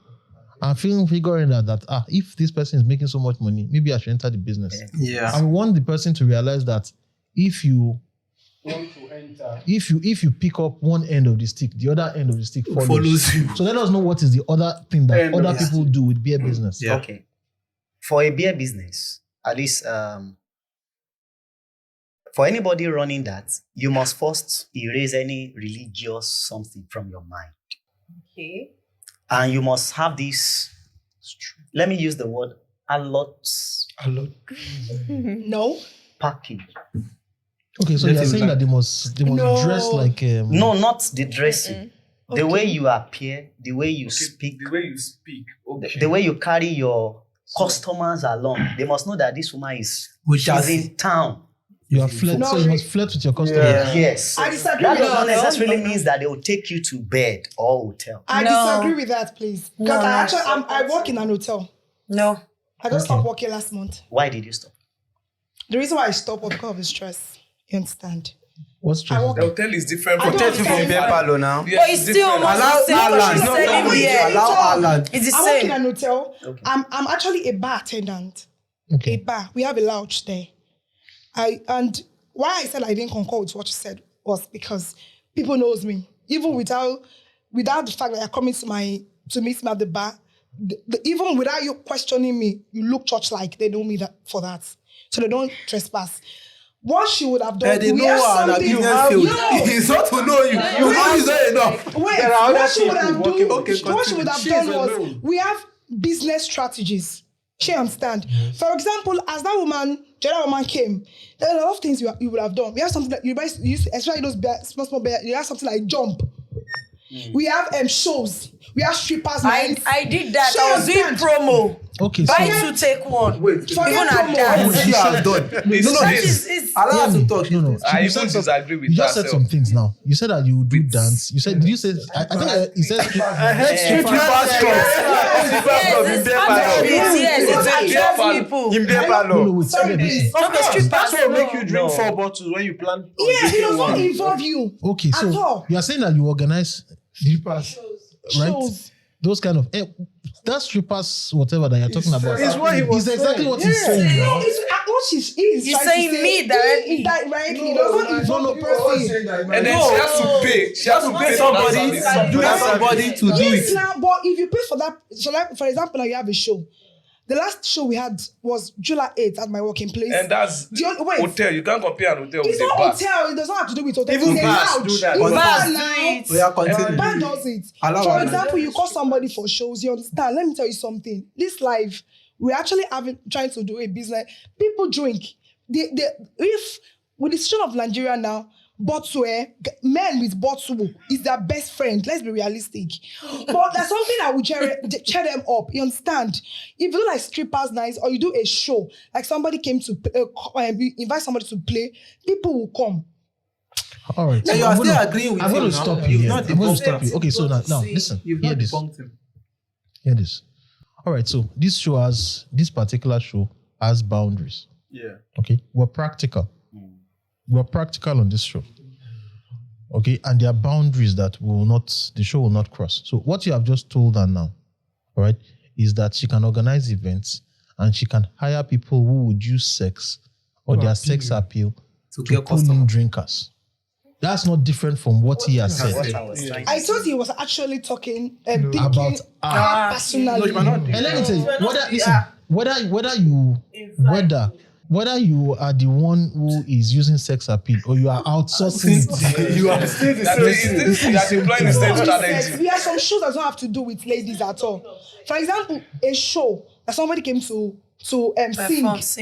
and figuring out that if this person is making so much money, maybe I should enter the business.
Yeah.
And we want the person to realize that if you pick up one end of the stick, the other end of the stick follows
you.
So let us know what is the other thing that
End of
other
the
people do with beer business.
Yeah.
Okay. For a beer business, at least for anybody running that, you must first erase any religious something from your mind.
Okay.
And you must have this, let me use the word, a lot
No.
package.
Okay, so
Let's
you're
say
saying
like-
that they must
No.
dress like
No, not the dressing. The way you appear, the way you speak,
The way you speak. Okay.
the way you carry your customers along. They must know that this woman is
Which
she's
has-
in town.
you are flirt,
No,
so you must flirt with your customers.
Yeah.
Yes.
I disagree
That
with
does not
that.
necessarily means that they will take you to bed or hotel.
I
No.
disagree with that, please. Because
No.
I work in an hotel.
No.
I just stopped working last month.
Why did you stop?
The reason why I stopped was because of the stress. You understand?
What's
I
true?
work.
The hotel is different
I
from
don't
the
understand.
different.
Beer
parlor now.
Yes,
But it's still
different.
almost
Allow
the same
Alan.
because she's
No,
selling
no,
beer.
allow Alan.
It's the
I work in
same.
an hotel.
Okay.
I'm actually a bar attendant. A
Okay.
bar. We have a lounge there. And why I said I didn't concur with what you said was because people knows me. Even without the fact that you're coming to meet me at the bar, even without you questioning me, you look church-like. They know me for that. So they don't trespass. what she would have done,
They
we
know
have
her
something.
in business field.
No.
It's not to know you. You know it's not enough.
Wait,
There are other
what she would have
people
done,
working. Okay,
what she would have
she's
done was,
alone.
we have business strategies. She understand. For example, as that woman, the other woman came, there are a lot of things you would have done. We have something that you guys use, especially those small bear, you have something like jump. We have shows. We have strippers.
I did that.
She
I was doing
understand.
promo.
Okay,
Buy
so
two, take one.
Wait,
Even
forget
at
promo.
that.
what she has done.
It's-
It's
Allow her to talk.
no.
I
You
even
said some-
disagree with
You just said
herself.
some things now. You said that you would do dance. You said, did you say? I think you said.
Yes,
No,
people.
wait.
Sorry,
listen.
Okay, strippers.
That's what will make you drink
No.
4 bottles when you plan.
Yeah, it does not involve you.
Okay,
At
so
all.
you are saying that you organize
Strippers.
right?
Shows.
Those kind of that strippers, whatever that you're talking about.
It's what he was
It's exactly
saying.
what he's saying.
No,
Now.
it's what she's is.
You're
trying
saying
to say.
me directly.
Indirectly. It does not involve the person.
And then she has to pay. She has to pay
Somebody to do
Yes,
it.
now, but if you pay for that, so like for example, now you have a show. The last show we had was July 8th at my working place.
And that's
Wait.
hotel. You can't compare an hotel
It's
with a
not
bar.
hotel. It does not have to do with hotel.
Even
it's a
bars
lounge.
do that.
It's
Bars
bar
do
now.
it.
We are continuing.
Bar does it.
Allow
For
her.
example, you call somebody for shows. You understand? Let me tell you something. This life, we're actually trying to do a business. People drink. If with the situation of Nigeria now, men with bottle is their best friend. Let's be realistic. But there's something that will cheer them up. You understand? If you do like strippers nights or you do a show, like somebody came to invite somebody to play, people will come.
All right.
Now
so
you are
I'm
still
gonna-
agreeing with
I'm
him
going to
now.
stop you
You've
here.
not
I'm going to
debunked
stop
him.
you. Okay, so now listen.
You've
Hear
not
this.
debunked him.
Hear this. All right. So this particular show has boundaries.
Yeah.
Okay, we're practical. We're practical on this show. Okay, and there are boundaries that the show will not cross. So what you have just told her now, all right, is that she can organize events and she can hire people who would use sex or their sex appeal
To
to
get
pull in
customers.
drinkers. That's not different from what he has said.
What I was trying
I
to
thought he was actually talking,
No.
thinking
About
personally.
No, you might not.
And let me tell you, whether you are the one who is using sex appeal or you are outsourcing it,
You are still the
You are deploying the same strategy.
We have some shows that don't have to do with ladies at all. For example, a show that somebody came to perform,
yes.
a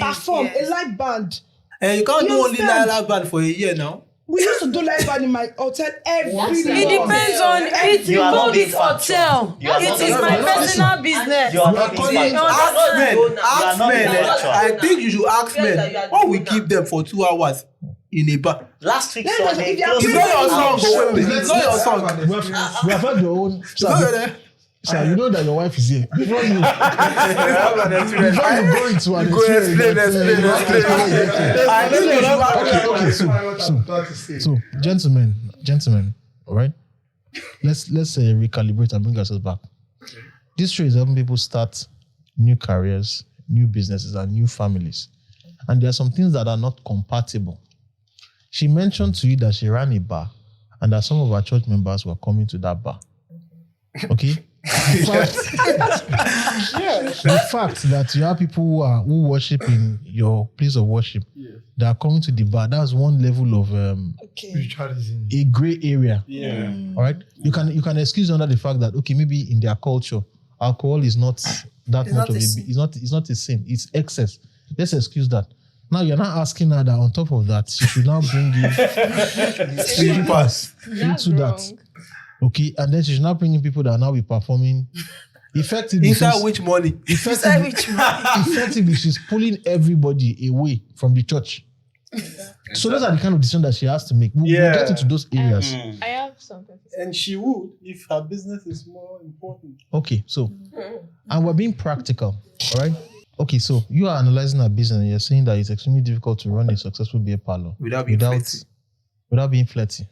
live band.
And you can't
You
do only
understand?
live band for a year now.
We used to do live band in my hotel every
It
month.
depends on it.
You are not
Call
being
it
factual.
hotel.
You are
It
not
is
being
my
factual.
personal business.
You are not being factual.
Ask men.
You are
Ask
not
men.
being factual.
I think you should ask men. Why we keep them for 2 hours in a bar?
Last week
Let me
Sunday,
if you are
close
It's
to
not your
the
song,
house.
but wait, it's not your song.
we have had your own. Sir, you know that your wife is here. Before you go into an So, gentlemen, all right. Let's recalibrate and bring ourselves back. This show is helping people start new careers, new businesses, and new families. And there are some things that are not compatible. She mentioned to you that she ran a bar, and that some of our church members were coming to that bar. Okay. The fact that you have people who worship in your place of worship that are coming to the bar, that's one level of
Spiritualism.
a gray area.
Yeah.
All right, you can excuse under the fact that okay, maybe in their culture, alcohol is not that much of it's not a sin, it's excess. Let's excuse that. Now you're not asking her that on top of that, she should now bring you into that. Okay, and then she's now bringing people that are now be performing effectively.
Inside which money?
Effectively, she's pulling everybody away from the church. So those are the kind of decisions that she has to make. We'll get into those areas.
I have something to say.
And she would if her business is more important.
Okay, so and we're being practical, all right? Okay, so you are analyzing a business and you're saying that it's extremely difficult to run a successful beer parlor
Without being flirty.
without being flirty.